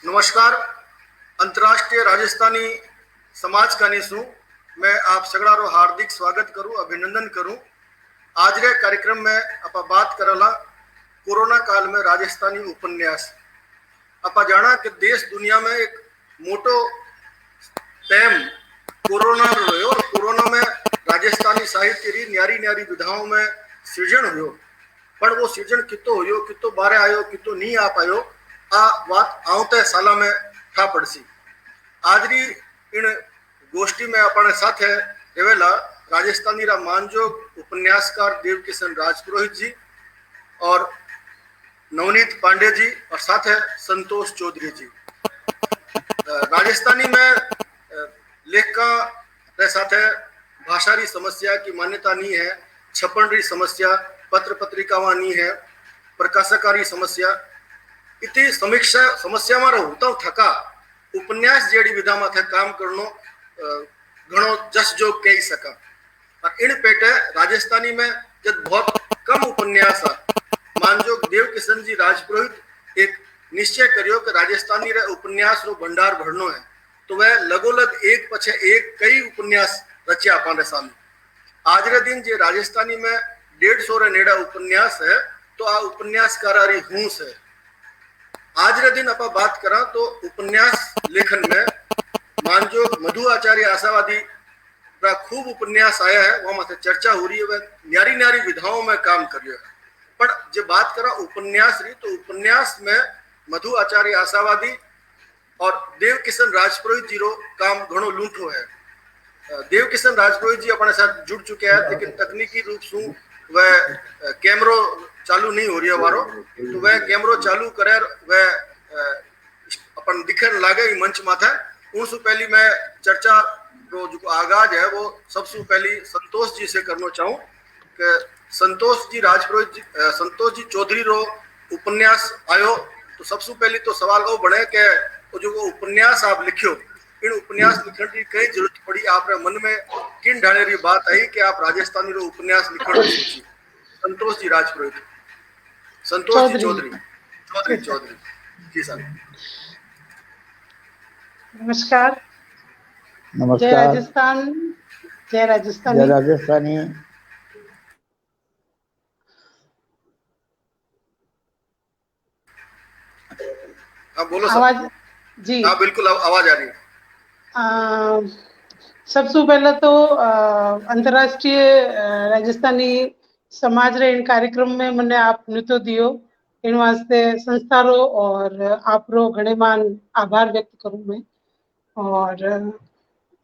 नमस्कार। अंतर्राष्ट्रीय राजस्थानी समाज का निशु मैं आप सगड़ारो हार्दिक स्वागत करूं, अभिनंदन करूं। आज रे कार्यक्रम में आप बात करला कोरोना काल में राजस्थानी उपन्यास। आप जाना कि देश दुनिया में एक मोटो टाइम कोरोना रह्यो और कोरोना में राजस्थानी साहित्य री न्यारी न्यारी विधाओं में सृजन हुयो, पर वो सृजन कितो हुयो, कितो बारे आयो, कितो नहीं आ पायो, आ बात आवते साला में था पड़सी। आजरी इन गोष्ठी में अपने साथ है रेवेला राजस्थानी रा मानजोग उपन्यासकार देवकिशन राजपुरोहित जी और नवनीत पांडे जी और साथ है संतोष चौधरी जी। राजस्थानी में लेखका रे साथ है भाषा री समस्या की मान्यता नहीं है, छपन री समस्या, पत्र पत्रिकावां नहीं है, प्रकाशकारी समस्या इतनी समीक्षा समस्या में रहता थका उपन्यास जेडी विधा में काम करनो घणो जस जो कही सका। और इन पेटे राजस्थानी में जब बहुत कम उपन्यास मानजोग देवकिशन जी राजपुरोहित एक निश्चय करियो कि राजस्थानी रे उपन्यास रो भंडार भरनो है, तो वह लगोलग एक पछे एक कई उपन्यास रचिया पाने सामने। आज रे दिन जे राजस्थानी में 150 रे नेड़ा उपन्यास है, तो आ उपन्यासकारारी हूस है। आज रे दिन आप बात करा तो उपन्यास लेखन में मानजोग मधु आचार्य आशावादी का खूब उपन्यास आया है, वहां से चर्चा हो रही है, वह न्यारी न्यारी विधाओं में काम कर रही है। पर जब बात करा उपन्यास री तो उपन्यास में मधु आचार्य आशावादी और देवकिशन राजपुरोहित जी रो काम घणो लूंठो है। देवकिशन राजपुरोहित जी अपने साथ जुड़ चुके हैं, लेकिन तकनीकी रूप से वह कैमरो चालू नहीं हो रही है वारो, तो वह कैमरो चालू करे वह अपन दिखन लागे मंच माथे। उनसे पहली मैं चर्चा रो जो आगाज है वो सबसे पहली संतोष जी से करना चाहूँ कि संतोष जी राजपुरोहित जी, संतोष जी चौधरी रो उपन्यास आयो, तो सबसे पहली तो सवाल वो बने कि वो जो उपन्यास आप लिखियो, इन उपन्यास लिखने की कई जरूरत पड़ी आपरे मन में, किन ढाले री बात आई कि आप राजस्थानी रो उपन्यास लिखने की सोची? संतोष जी राजपुरोहित, संतोष जी चौधरी जी सर। नमस्कार। नमस्कार। जय राजस्थान, जय राजस्थानी। जय राजस्थानी। हाँ बोलो सर। आवाज जी। हाँ बिल्कुल आवाज आ रही है। सबसे पहले तो अंतर्राष्ट्रीय राजस्थानी समाज रे इन कार्यक्रम में मैंने आप न्यूतो दियो, इन वास्ते संस्थारो और आपरो घणे मान आभार व्यक्त करूं मैं। और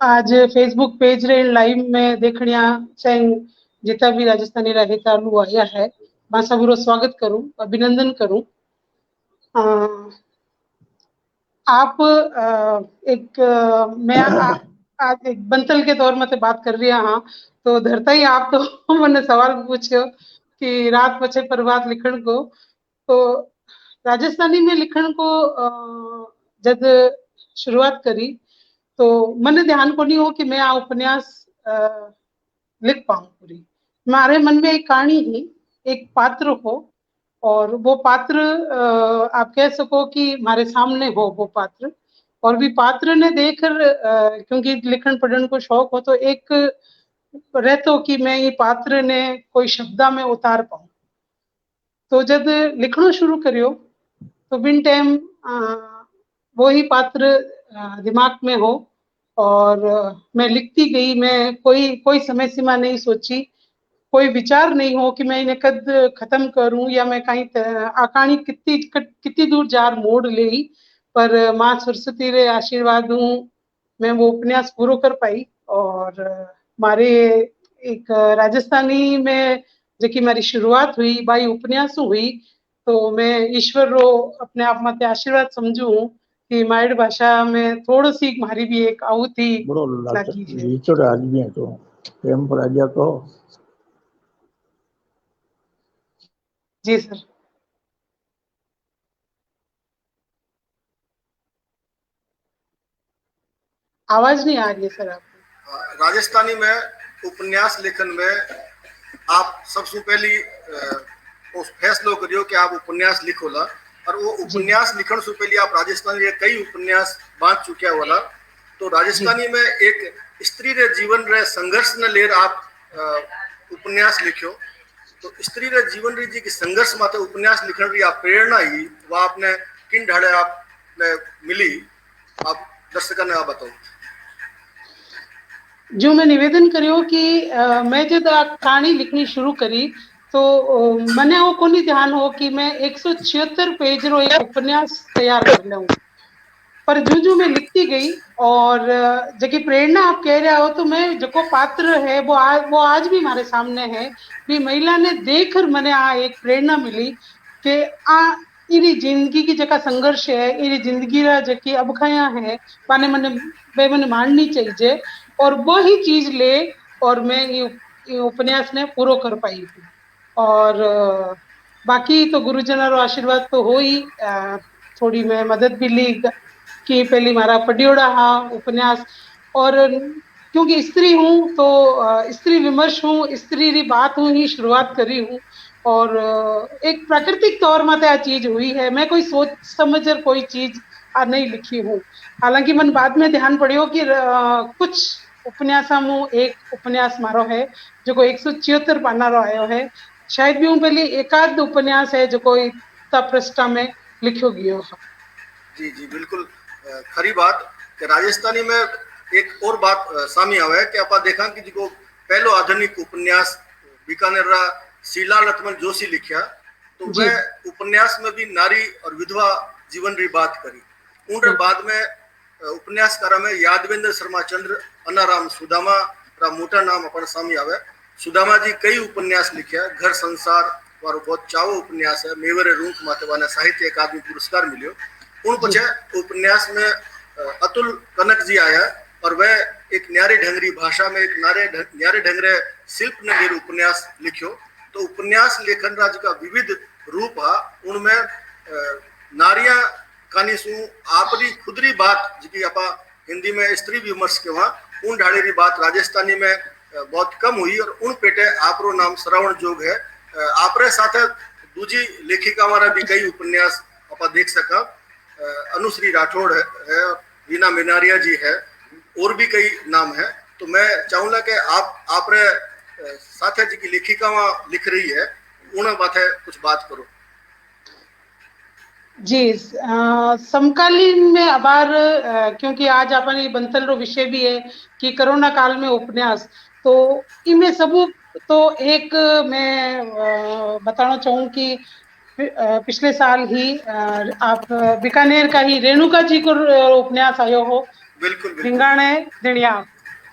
आज फेसबुक पेज रे लाइव में देखनिया चाहे जितना भी राजस्थानी रहतालू आया है, मैं सबरो स्वागत करूं, अभिनंदन करूं। आप मैं आज एक बंतल के तौर में बात कर रही हाँ, तो धरता ही आप तो मैंने सवाल पूछो कि रात पछे प्रभात लिखण को, तो राजस्थानी में लिखण को जब शुरुआत करी तो मैंने ध्यान को नहीं हो कि मैं आ उपन्यास लिख पाऊं पूरी। हमारे मन में एक कहानी ही, एक पात्र हो, और वो पात्र आप कह सको कि हमारे सामने हो वो पात्र, और भी पात्र ने देखकर क्योंकि लिखन पढ़न को शौक हो, तो एक रहतो कि मैं ये पात्र ने कोई शब्दा में उतार पाऊं। तो जब लिखना शुरू करियो तो बिन टाइम वो ही पात्र दिमाग में हो, और मैं लिखती गई। मैं कोई समय सीमा नहीं सोची, कोई विचार नहीं हो कि मैं इन्हें कद खत्म करूं या मैं कहीं आकानी कितनी दूर जार मोड़ ले, पर माँ सरस्वती रे आशीर्वाद हूँ मैं वो उपन्यास पूरा कर पाई। और मारे एक राजस्थानी में जो मारी शुरुआत हुई बाई उपन्यास हुई, तो मैं ईश्वर रो अपने आप में आशीर्वाद समझू कि माइड भाषा में थोड़ी सी हमारी भी एक आहुति लगी है। आदमी है तो प्रेम पर आ गया तो जी सर। आवाज नहीं आ रही है सर आपको। राजस्थानी में उपन्यास लेखन में आप सबसे पहली उस फैसलो करियो कि आप उपन्यास लिखोला, और वो उपन्यास लिखण से पहले आप राजस्थानी रे कई उपन्यास बांध चुक्या वाला। तो राजस्थानी में एक स्त्री रे जीवन रे संघर्ष ने लेर आप उपन्यास लिखो। तो स्त्री रे जीवन री जी की संघर्ष माते उपन्यास लिखण री आप प्रेरणा ही वह आपने किन ढाड़े आप मिली, आप दर्शकों ने आप बताओ। जो मैं निवेदन करियो कि मैं जब कहानी लिखनी शुरू करी तो मने वो कोनी ध्यान हो कि मैं 176 पेज रो एक उपन्यास तैयार कर लूं, पर जो मैं लिखती गई और जबकि प्रेरणा आप कह रहे हो, तो मैं जो पात्र है वो आज भी हमारे सामने है। भी महिला ने देखकर मने आ एक प्रेरणा मिली कि आ इरी जिंदगी की जगह संघर्ष है, इरी जिंदगी रा जकी अबखाया है माने मने माननी चाहिए, और वो ही चीज ले और मैं ये उपन्यास ने पूरा कर पाई थी। और बाकी तो गुरुजनों रो आशीर्वाद तो हो ही, थोड़ी मैं मदद भी ली कि पहली मारा पढ़ियोड़ा हाँ उपन्यास, और क्योंकि स्त्री हूँ तो स्त्री विमर्श हूँ, स्त्री री बात हूँ ही शुरुआत करी हूँ, और एक प्राकृतिक तौर माते आ चीज हुई है। मैं कोई सोच समझ कोई चीज नहीं लिखी हूँ। हालांकि मन बाद में ध्यान पड़ियो कि कुछ उपन्यासा मु एक उपन्यास मारो है जो को 176 पाना रो आयो है। शायद भी हूँ पहले एकाध उपन्यास है जो कोई पृष्ठा में लिखो गयो है। जी जी बिल्कुल खरी बात कि राजस्थानी में एक और बात सामने आवे कि आप देखा कि जो पहलो आधुनिक उपन्यास बीकानेर रा शीला लक्ष्मण जोशी लिखा, तो वह उपन्यास में भी नारी और विधवा जीवन री बात करी। उन बाद में उपन्यासकारा में यादवेंद्र शर्मा चंद्र अनाराम सुदामा रा मोटा नाम अपन सामने आवे। सुदामा जी कई उपन्यास लिखा, घर संसार वारो बहुत चावो उपन्यास है, मेवरे रूख माते वाला साहित्य अकादमी पुरस्कार मिलियो। उन पछे उपन्यास में अतुल कनक जी आया और वह एक न्यारी ढंगरी भाषा में एक न्यारे ढंगरे शिल्प ने मेरे उपन्यास लिखियो। तो उपन्यास लेखन राज का विविध रूप है, उनमें नारियां कानी सु आपरी खुदरी बात जी आप हिंदी में स्त्री विमर्श के वहाँ उन ढाड़ी री बात राजस्थानी में बहुत कम हुई, और उन पेटे आपरो नाम श्रवण जोग है। आपरे साथ दूजी लेखिका वाला भी कई उपन्यास आप देख सका, अनुश्री राठौड़ है, रीना मिनारिया जी है, और भी कई नाम है। तो मैं चाहूंगा कि आप साथ जी की लेखिका लिख रही है उन बातें कुछ बात करो। जी समकालीन में अबार क्योंकि आज अपन बंतल रो विषय भी है कि कोरोना काल में उपन्यास, तो इनमें सब तो एक मैं बताना चाहूँ कि पिछले साल ही आप बीकानेर का ही रेणुका जी को उपन्यास आयो हो, बिल्कुल रिंगाणे दिणिया,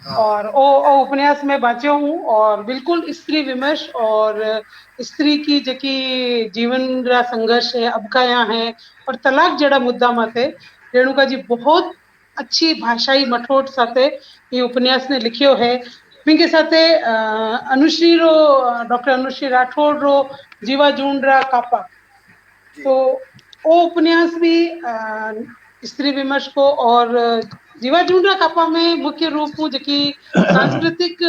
और ओ उपन्यास में बाँचो हूँ, और बिल्कुल स्त्री विमर्श और स्त्री की जकी जीवन रा संघर्ष है, अबकाया है, और तलाक जड़ा मुद्दा माते रेणुका जी बहुत अच्छी भाषाई मठोट साथे ये उपन्यास ने लिखियो है। बिनके साथे अनुश्री रो डॉक्टर अनुश्री राठौड़ रो जीवा जून रा कापा, तो वो उपन्यास भी स्त्री विमर्श को, और जीवा जूंडरा कापा में मुख्य रूप में जकी सांस्कृतिक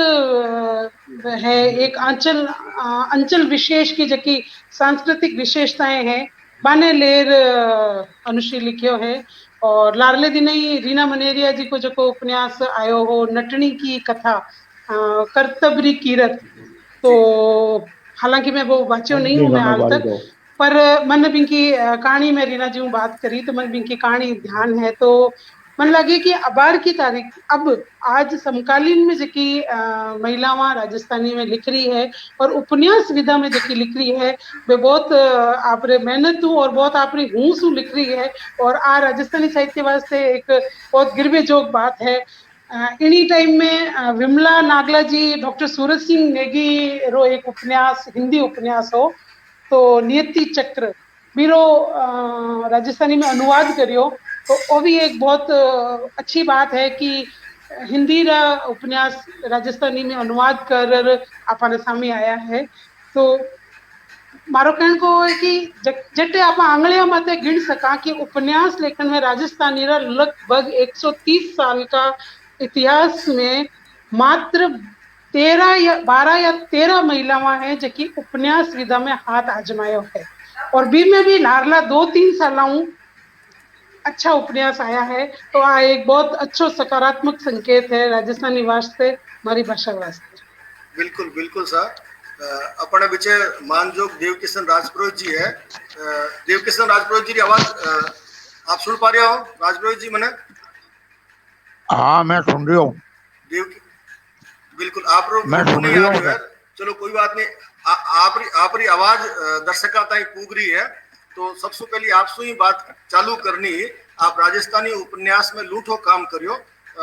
है, एक अंचल विशेष की जकी सांस्कृतिक विशेषताएं हैं बाने लेर अनुश्री लिखियो है। और लारले दिन ही रीना मनेरिया जी को जो उपन्यास आयो हो नटनी की कथा कर्तव्री कीरत, तो हालांकि मैं वो वाच्यो नहीं हूँ मैं हाल तक, पर मन बिंकी कहानी में रीना जी बात करी तो मन बिंकी कहानी ध्यान है, तो मन लगे कि अबार की तारीख अब आज समकालीन में जकी महिलावां राजस्थानी में लिख रही है और उपन्यास विधा में जकी लिख रही है वे बहुत आपरे मेहनत और बहुत आपरी हूँ लिख रही है, और आ राजस्थानी साहित्य वास्ते एक बहुत गिरवे जोग बात है। इन्हीं टाइम में विमला नागला जी डॉक्टर सूरज सिंह नेगी रो एक उपन्यास हिंदी उपन्यास हो तो नियति चक्र बीरो राजस्थानी में अनुवाद करियो, तो वो भी एक बहुत अच्छी बात है कि हिंदी रा उपन्यास राजस्थानी में अनुवाद कर अपने सामने आया है। तो मारो कहने को है कि जटे आप आंगलियों माते गिन सका कि उपन्यास लेखन में राजस्थानी रा लगभग 130 साल का इतिहास में मात्र 12 या 13 महिलावां हैं जबकि उपन्यास विधा में हाथ आजमायो है। और बी में भी लारला 2-3 सालां अच्छा उपन्यास आया है, तो आ एक बहुत अच्छो सकारात्मक संकेत है राजस्थानी वास्ते, मारी भाषा वास्ते। बिल्कुल बिल्कुल सर। अपने विचे मानजोग देवकिशन राजपुरोहित जी है। देवकिशन राजपुरोहित जी की आवाज आप सुन पा रहे हो राजपुरोहित जी? मैंने हाँ मैं सुन रही हूँ। देव बिल्कुल आप मैं फोटो सुन नहीं रही आ हूँ रही है, सर। चलो कोई बात नहीं। आपरी आवाज दर्शका ताई पूग रही है, तो सबसे पहले आपसे ही बात चालू करनी। आप राजस्थानी उपन्यास में लूठो काम करियो।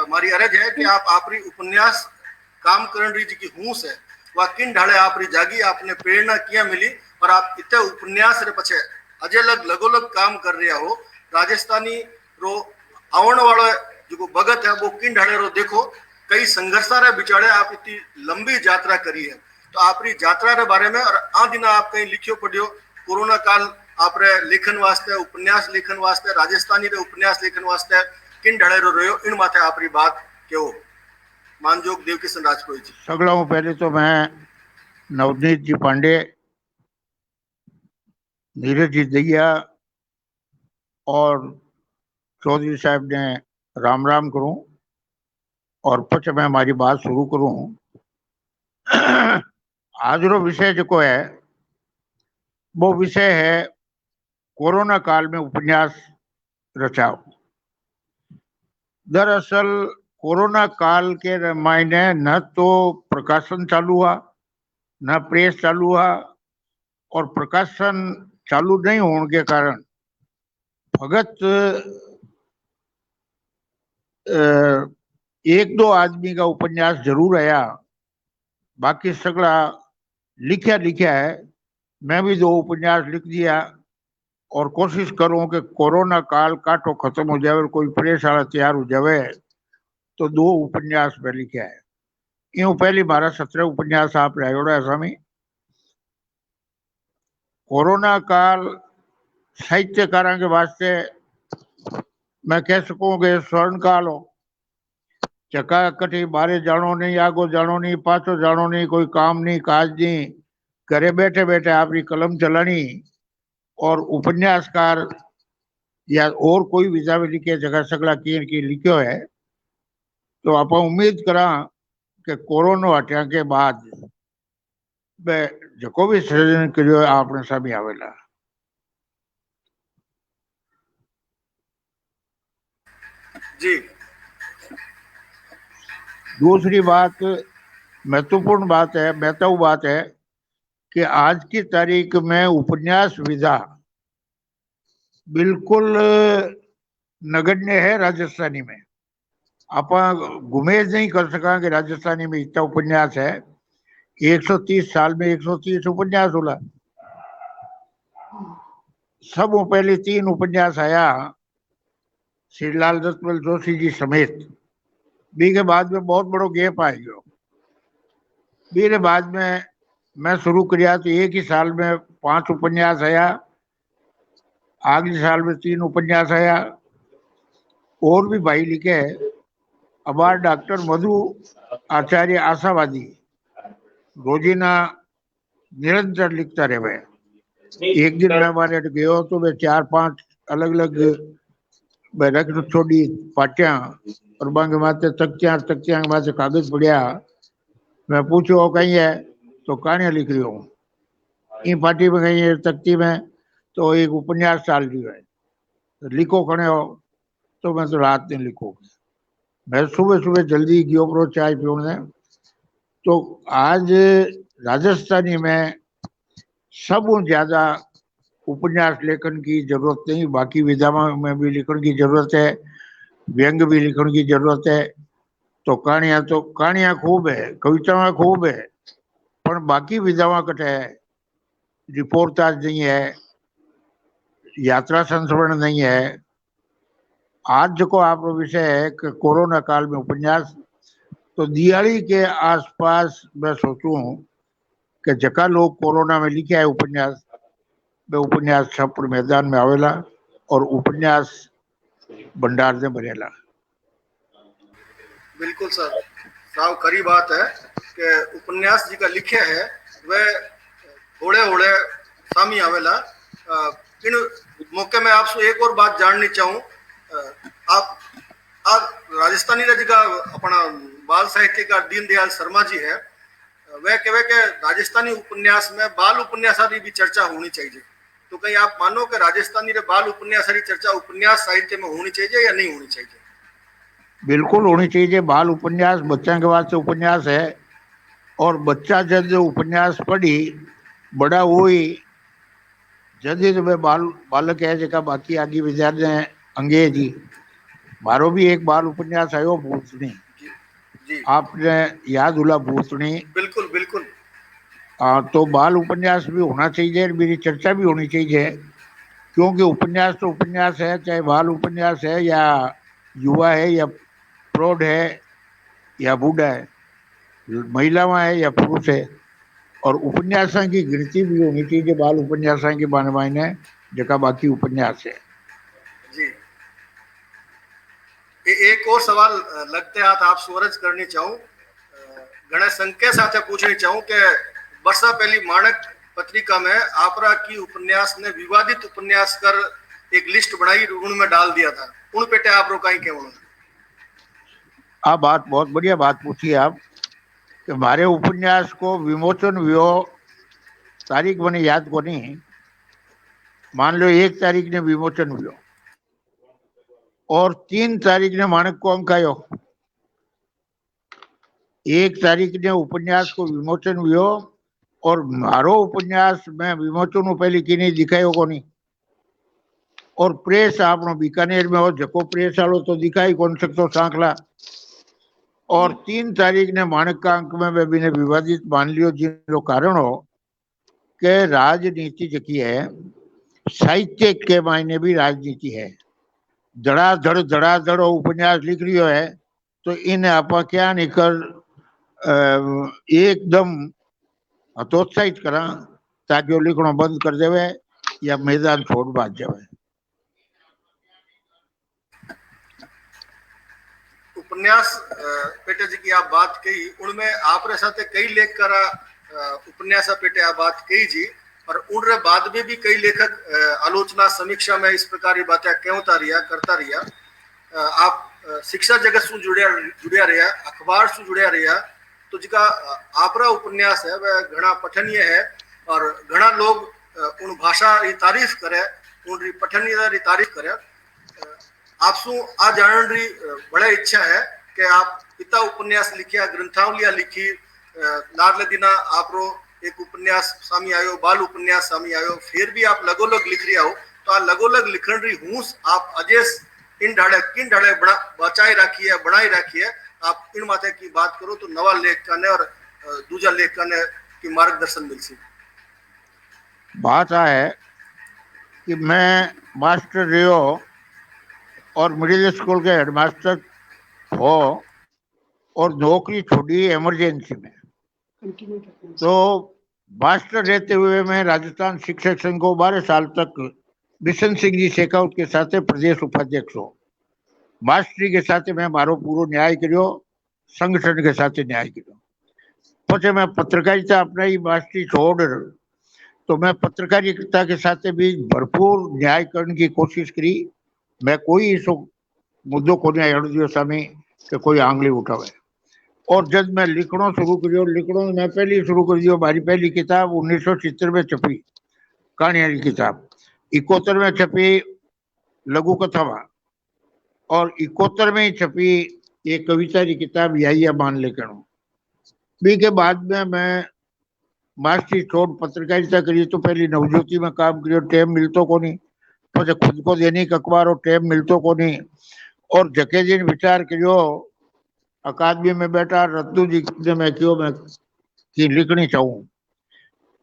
मारी अर्ज है कि आप आपरी उपन्यास काम करण री जी हूस है वह किन ढाले आपरी जागी, आपने प्रेरणा किया मिली और आप इतने उपन्यास रे पछे अजय लगोलग काम कर रहा हो। राजस्थानी रो आवण वाला जो भगत है वो किन ढाले रो देखो कई संघर्षा रे बिचारे आप इतनी लंबी यात्रा करी है। तो आपरी यात्रा रे बारे में और आ दिन आप कहीं लिखियो पढ़ियो कोरोना काल आपरे लेखन वास्ते, उपन्यास लेखन वास्ते, राजस्थानी रे उपन्यास लेखन वास्ते किन ढाले रो रहो इन माथे आपरी बात केवो मानजोग देवकिशन राजपुरोहित जी। सगला हूँ पहले तो मैं नवनीत जी पांडे, नीरज जी दहिया और चौधरी साहब ने राम राम करूं और पछ मैं हमारी बात शुरू करूं। आज रो विषय जो है वो विषय है कोरोना काल में उपन्यास रचाओ। दरअसल कोरोना काल के मायने न तो प्रकाशन चालू हुआ, न प्रेस चालू हुआ, और प्रकाशन चालू नहीं होने के कारण भगत एक दो आदमी का उपन्यास जरूर आया, बाकी सगला लिखा है। मैं भी 2 उपन्यास लिख दिया और कोशिश करूं कि कोरोना काल काटो खत्म हो जाए और कोई प्रेस वाला तैयार हो जाए तो 2 उपन्यास में लिखा है। यूं पहली 12-17 उपन्यास आप लायोड़ा है स्वामी। कोरोना काल साहित्यकारों के वास्ते मैं कह सकूं कि स्वर्ण काल हो। चका कटी बारे जानो नहीं, आगो जानो नहीं, पाछो जानो नहीं, कोई काम नहीं, काज नहीं, घरे बैठे बैठे आपकी कलम चलानी और उपन्यासकार या और कोई विजा भी लिखे जगह सगला की लिखो है। तो आप उम्मीद करा कि कोरोना हटिया के बाद जो भी सृजन करियो आपने सामने आवेला। जी दूसरी बात, महत्वपूर्ण बात है कि आज की तारीख में उपन्यास विधा बिल्कुल नगण्य है राजस्थानी में। आप गुमेज नहीं कर सका कि राजस्थानी में इतना उपन्यास है। 130 साल में 130 उपन्यास होला। सब पहले 3 उपन्यास आया श्री लाल रतमल जोशी जी समेत। बी के बाद में बहुत बड़ो गैप आ गयो। बी के बाद में मैं शुरू किया तो एक ही साल में 5 उपन्यास आया, अगले साल में 3 उपन्यास आया। और भी भाई लिखे है। अबार डॉक्टर मधु आचार्य आशावादी रोजीना निरंतर लिखता रहे। एक दिन मैं हमारे गयो तो वे 4-5 अलग अलग रख छोड़ी पाटिया और बांगे माथे तख्तियां के माथे कागज पड़िया। मैं पूछो कहीं है तो कहानियां लिख रही हूँ। इन पार्टी में कहीं है तख्ती में तो एक उपन्यास चाल रही है, तो लिखो खड़े हो। तो मैं तो रात नहीं लिखूंगी। मैं सुबह सुबह जल्दी गयो प्रो चाय पीने। तो आज राजस्थानी में सब ज्यादा उपन्यास लेखन की जरूरत नहीं, बाकी विधाओं में भी लिखने की जरूरत है, व्यंग भी लिखने की जरूरत है। तो कहानियां खूब है, कविताएं खूब है, पर बाकी विधाओं कट है, रिपोर्टाज नहीं है, यात्रा संस्मरण नहीं है। आज जो आप विषय है कि कोरोना काल में उपन्यास, तो दिवाली के आसपास मैं सोचूं कि जका लोग कोरोना में लिखे है उपन्यास, वे उपन्यास छापुर मैदान में आवेला और उपन्यास भंडार से भरेला। बिल्कुल सर, साव खरी बात है कि उपन्यास जी का लिखे है वह थोड़े थोड़े सामी आवेला। इन मौके में आपसे एक और बात जाननी चाहूँ। आप आज राजस्थानी रजगा अपना बाल साहित्यकार दीनदयाल शर्मा जी है, वह कहे कि राजस्थानी उपन्यास में बाल उपन्यासारी भी चर्चा होनी चाहिए, तो कहीं आप मानो कि राजस्थानी रे बाल उपन्यासारी चर्चा उपन्यास साहित्य में होनी चाहिए या नहीं होनी चाहिए? बिल्कुल होनी चाहिए। बाल उपन्यास बच्चा के वास्ते उपन्यास है, और बच्चा जब उपन्यास पढ़ी बड़ा हुई जदि तो बाल बालक है जेका बाकी आगे विचार अंगे जी। मारो भी एक बाल उपन्यास आयो भूतनी, जी आपने याद हुला भूतनी? बिल्कुल बिल्कुल। तो बाल उपन्यास भी होना चाहिए, मेरी चर्चा भी होनी चाहिए, क्योंकि उपन्यास तो उपन्यास है, चाहे बाल उपन्यास है या युवा है या प्रौढ़ है या बूढ़ा है, महिलाओं है या पुरुष है, और उपन्यासा की गिनती भी होनी चाहिए बाल उपन्यासा के बाने बाने जका बाकी उपन्यास है। जी एक और सवाल लगते हाथ आप स्वरज करनी चाहूँ, घने संख्या साथ पूछनी चाहूँ कि वर्षा पहली माणक पत्रिका में आपरा की उपन्यास ने विवादित उपन्यास कर एक लिस्ट बनाई, उनमें डाल दिया था, उन पेटे आप रोकाई के उन्होंने? आ बात बहुत बढ़िया बात पूछी आप कि हमारे उपन्यास को विमोचन हुआ, तारीख मैंने याद को नहीं, मान लो 1 तारीख ने विमोचन हुआ और 3 तारीख ने माणक को अंक आयो। 1 तारीख ने उपन्यास को विमोचन हुआ और मारो उपन्यास में विमोचन पहले की नहीं दिखायो को नहीं, और प्रेस आपनो बीकानेर में हो जको प्रेस वालों तो दिखाई कौन सकतो सांकला, और 3 तारीख ने माणक का अंक में वे भी ने विवादित मान लियो, जिनो कारण हो कि राजनीति जकी है साहित्य के मायने भी राजनीति है। धड़ाधड़ उपन्यास लिख रही है, तो इन आप क्या निकल एकदम हतोत्साहित करा ताकि वो लिखना बंद कर देवे या मैदान छोड़ भाग जावे। उपन्यास पेटे जी की आप बात कही, उनमें आप रे साथे कई लेख करा उपन्यास पेटे आप बात कही जी, और उन रे बाद में भी कई लेखक आलोचना समीक्षा में इस प्रकार की बातें कहता रिया करता रिया। आप शिक्षा जगत से जुड़िया रहा, अखबार से जुड़िया रहा, तो जिका आपरा उपन्यास है वह घना पठनीय है और घना लोग उन भाषा की तारीफ करे, उन पठनीयता की तारीफ करे। आपसू आ जानने री बड़ा इच्छा है कि आप इतना उपन्यास लिखिया, ग्रंथावलियां लिखी, लाडले दिना आपरो एक उपन्यास सामी आयो, बाल उपन्यास सामी आयो, फिर भी आप लगोलग लिख रिया हो, तो आ लगोलग लिखण री हूस आप अजेस इन ढाड़े किन ढाड़े बचाई राखी है, बनाई राखी है। आप इन माथे की बात करो तो नवा लेख करने और दूजा लेख करने की मार्गदर्शन मिल सी। बात आ है कि मैं मास्टर रियो और मिडिल स्कूल के हेडमास्टर हो और नौकरी छोड़ी इमरजेंसी में, तो मास्टर रहते हुए मैं राजस्थान शिक्षक संघ को 12 साल तक बिशन सिंह जी शेखावत के साथ प्रदेश उपाध्यक्ष हो। मास्टरी के साथ मैं मारो पूरा न्याय करो, संगठन के साथ न्याय करो। पछे मैं पत्रकारिता अपनाई, मास्टरी छोड़ तो मैं पत्रकारिता के साथ भी भरपूर न्याय करने की कोशिश करी। मैं कोई इस मुद्दों को नहीं हड़ दियो सामने कि कोई आंगली उठावे। और जब मैं लिखना शुरू करियो, लिखना मैं पहली शुरू कर दियो। हमारी पहली किताब 1970 में छपी, कहानियां की किताब। 71 में छपी लघु कथावा, और 71 में ही छपी एक कविता की किताब या मान लेकर। बी के बाद में मैं मास्टरी छोड़ पत्रकारिता करी, तो पहली नवज्योति में काम करियो, टाइम मिलतो को नहीं, પછી खुद को दैनिक अखबारों टाइम मिलतो को नहीं। और जके दिन विचार करियो अकादमी में बैठा रत्तू जी ने मैं क्यों मैं कि लिखनी चाहूँ,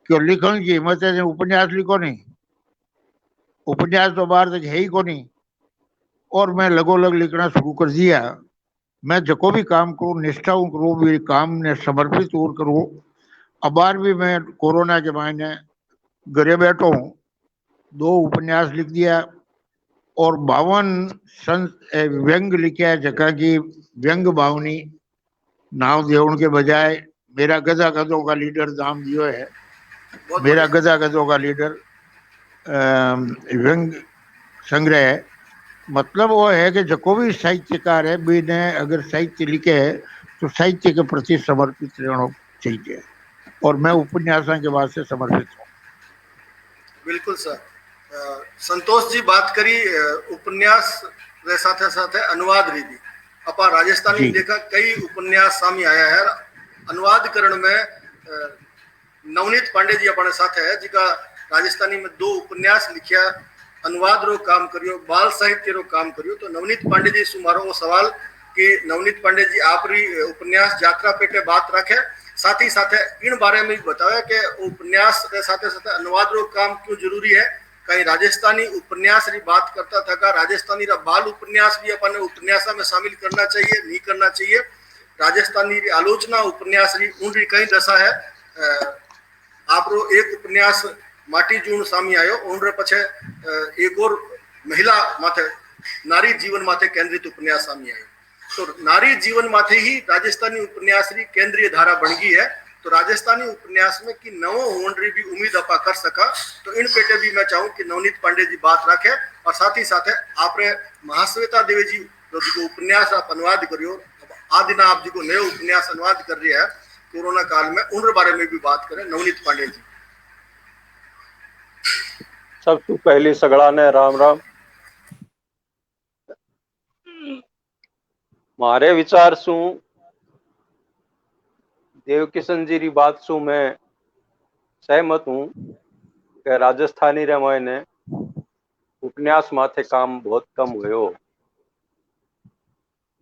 क्यों लिखने की हिम्मत है, उपन्यास लिखो नहीं, उपन्यास तो बाहर तक है ही को नहीं। और मैं लगोलग लिखना शुरू कर दिया। मैं जको भी काम करूँ निष्ठाऊ करूँ, भी काम ने समर्पित और करूँ। अबार भी मैं कोरोना के महीने घरे बैठो हूँ, 2 उपन्यास लिख दिया और 52 व्यंग लिखा है, जगह की व्यंग भावनी नाव देवण के बजाय मेरा गधा गधों का लीडर नाम दियो है। मेरा गधा गधों का लीडर व्यंग संग्रह मतलब वो है कि जो भी साहित्यकार है बी ने अगर साहित्य लिखे है तो साहित्य के प्रति समर्पित रहना चाहिए और मैं उपन्यासों के बाद से समर्पित हूँ। बिल्कुल सर। संतोष जी बात करी उपन्यास रे साथे साथे अनुवाद री भी अपा राजस्थानी जी। लेखक कई उपन्यास सामी आया है अनुवाद करण में नवनीत पांडे जी अपने साथ है जिका राजस्थानी में 2 उपन्यास लिखिया अनुवाद रो काम करियो बाल साहित्य रो काम करियो। तो नवनीत पांडे जी सुमारो वो सवाल कि नवनीत पांडे जी आपरी उपन्यास यात्रा पेटे बात रखे साथ ही साथ इन बारे में बताया कि उपन्यास के साथ साथ अनुवाद रो काम क्यों जरूरी है। कहीं राजस्थानी उपन्यास री बात करता था का राजस्थानी रा बाल उपन्यास भी अपन उपन्यासा में शामिल करना चाहिए नहीं करना चाहिए। राजस्थानी री आलोचना उपन्यास री उन री कई दशा है। आपरो एक उपन्यास माटी जून सामी आयो उनरे पछे एक और महिला माथे नारी जीवन माथे केंद्रित उपन्यास सामी आयो। तो नारी जीवन माथे ही राजस्थानी उपन्यास री केंद्रीय धारा बन गई है। तो राजस्थानी उपन्यास में कि नवो होंडरी भी उम्मीद अपा कर सका। तो इन पेटे भी मैं चाहूं कि नवनीत पांडे जी बात रखे और साथ ही साथ आपने महाश्वेता देवी जी जो उपन्यास आप अनुवाद करियो आ दिन आप जी को नयो उपन्यास अनुवाद कर रही है कोरोना काल में उन बारे में भी बात करें। नवनीत पांडे जी। सबसे पहली सगड़ा ने राम राम। मारे विचार सु देवकिशन जी री बात सु मैं सहमत हूँ कि राजस्थानी रे मायने उपन्यास माथे काम बहुत कम हुयो।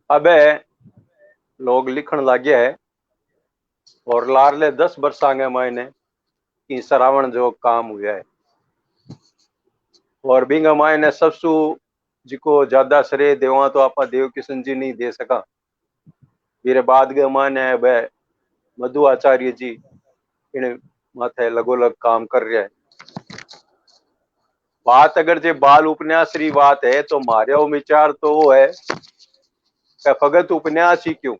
अबे लोग लिखण लाग्या है और लारले 10 वर्षा के मायने की सरावण जो काम हुआ है और बिंग मायने सबसु जिको ज्यादा श्रेय देवा तो आपा देवकिशन जी नहीं दे सका। मेरे बाद के मायने बे मधु आचार्य जी इन माथे लगोलग काम कर रहे हैं। बात अगर जे बाल उपन्यास री बात है तो मारे विचार तो वो है कि फगत उपन्यास ही क्यों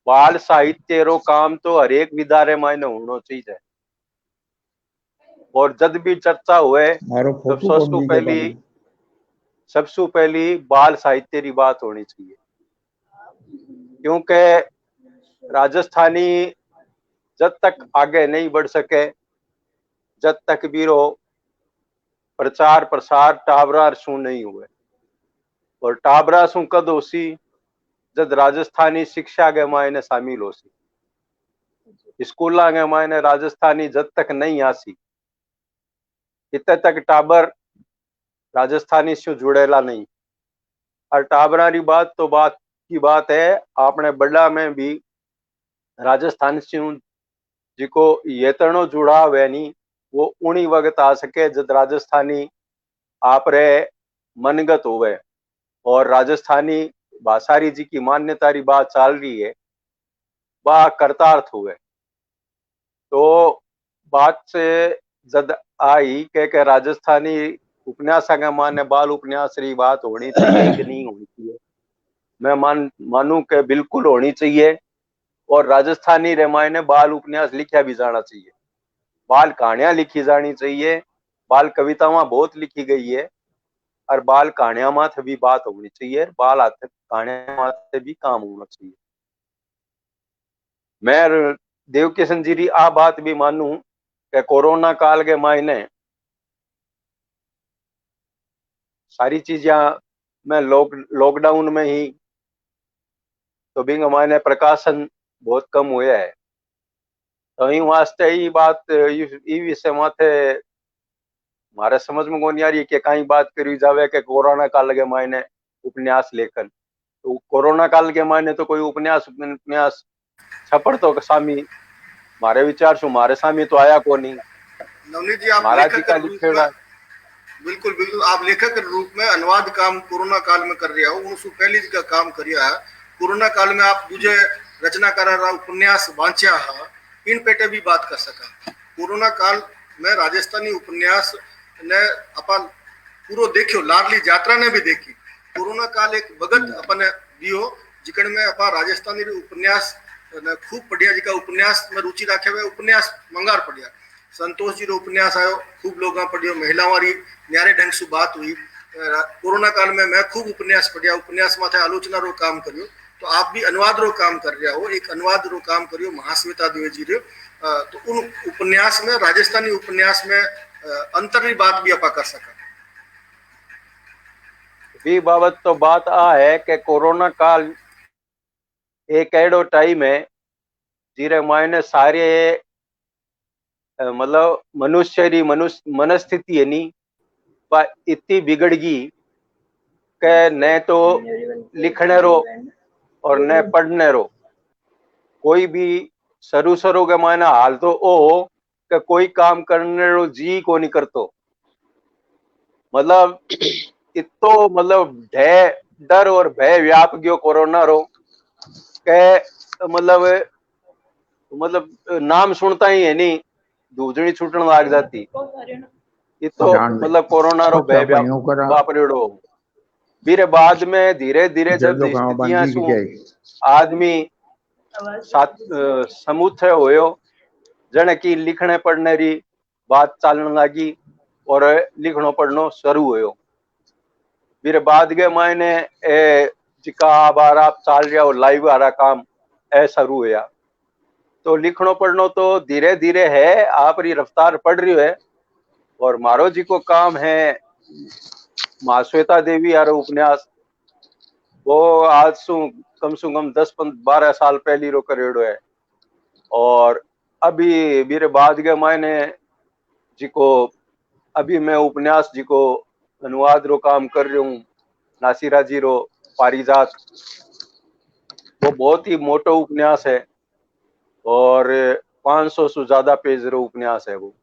बाल साहित्य रो काम तो हर एक विधारे मायने होना चाहिए। और जब भी चर्चा हुए तब सबसे पहली बाल साहित्य की बात होनी चाहिए क्योंकि राजस्थानी जब तक आगे नहीं बढ़ सके जब तक बीरो प्रचार प्रसार टाबरा सु नहीं हुए और टाबरा सु कद होसी जब राजस्थानी शिक्षा के मायने शामिल होसी। स्कूल के मायने राजस्थानी जब तक नहीं आसी इतने तक टाबर राजस्थानी से जुड़ेला नहीं। और टाबरा की बात तो बात की बात है आपने बड़ा में भी राजस्थान से जिको येतनो जुड़ाव है नी वो उन्हीं वक्त आ सके जब राजस्थानी आप रे मनगत होवे और राजस्थानी भाषा री जी की मान्यता री बात चल रही है वह कर्तार्थ हुए। तो बात से जद आई के राजस्थानी उपन्यास के माने बाल उपन्यास री बात होनी चाहिए कि नहीं होनी चाहिए। मैं मानू के बिल्कुल होनी चाहिए और राजस्थानी रामायण बाल उपन्यास लिखा भी जाना चाहिए। बाल कहानियां लिखी जानी चाहिए। बाल कवितावां बहुत लिखी गई है और बाल कहानियां माथे भी बात होनी चाहिए। बाल कहानियां माथे भी काम होना चाहिए। मैं देवकिशन जी की आ बात भी मानू कि कोरोना काल के मायने सारी चीजें में लॉकडाउन में ही तो बिंग मायने प्रकाशन बहुत कम हुआ है। तो इन वास्ते ये बात ये विषय माथे मारे समझ में कोनी आ रही कि कहीं बात करी जावे कि कोरोना काल के मायने उपन्यास लेखन। तो कोरोना काल के मायने तो कोई उपन्यास छपड़ तो सामी मारे विचार सु मारे सामी तो आया को नहीं। नवनीत जी आप लेखक के रूप में बिल्कुल बिल्कुल आप लेखक के रूप में अनुवाद काम कोरोना काल में कर रहा हो उनसे पहले का काम करिया है। कोरोना काल में आप दूजे रचनाकार उपन्यास वांचा है इन पेटे भी बात कर सका। कोरोना काल में राजस्थानी उपन्यास ने अपन पूरो देखियो लाडली यात्रा ने भी देखी। कोरोना काल एक भगत अपन दियो जिकन में अपन राजस्थानी उपन्यास खूब पढ़िया जिका उपन्यास में रुचि रखे हुए उपन्यास मंगार पढ़िया। संतोष जी रो उपन्यास आयो खूब लोग पढ़ियो, महिलाओं वाली न्यारे ढंग से बात हुई। कोरोना काल में मैं खूब उपन्यास पढ़िया, उपन्यास माथे आलोचना रो काम करियो। तो आप भी अनुवाद रो काम कर रहा हो, एक अनुवाद रो काम करियो महाश्वेता द्विवेदी रो। तो उन उपन्यास में, राजस्थानी उपन्यास में अंतर की बात भी आपा कर सका। बी बाबत तो बात आ है कि कोरोना काल एक एडो टाइम है जीरे मायने सारे मतलब मनुष्य री मनस्थिति है नी बा इतनी बिगड़ गई के न तो लिखने रो और न पढ़ने रो। कोई भी सरू के मायने हाल तो ओ कि कोई काम करने रो जी को नहीं करतो। मतलब इतो मतलब भय, डर और भय व्याप गयो कोरोना रो के मतलब नाम सुनता ही है नहीं दूधनी छूटने लाग जाती। ये तो मतलब कोरोना रो भय वापरेड़ो। फिर बाद में धीरे धीरे जब स्थितियां सु आदमी समुथे होयो जने की लिखने पढ़ने री बात चालने लगी और लिखनो पढ़नो शुरू होयो। फिर बाद के मायने जिका बार आप चाल रहा हो लाइव आ रहा काम ए शुरू होया। तो लिखनो पढ़नो तो धीरे धीरे है आप री रफ्तार पढ़ रही है। और मारो जी को काम है महाश्वेता देवी यार उपन्यास वो आज सु कम 10-12 साल पहली रो करेड़ो है। और अभी मेरे बाद के मायने जी को अभी मैं उपन्यास जी को अनुवाद रो काम कर रही हूँ नासिरा जी रो पारिजात। वो बहुत ही मोटो उपन्यास है और 500 से ज्यादा पेज रो उपन्यास है वो।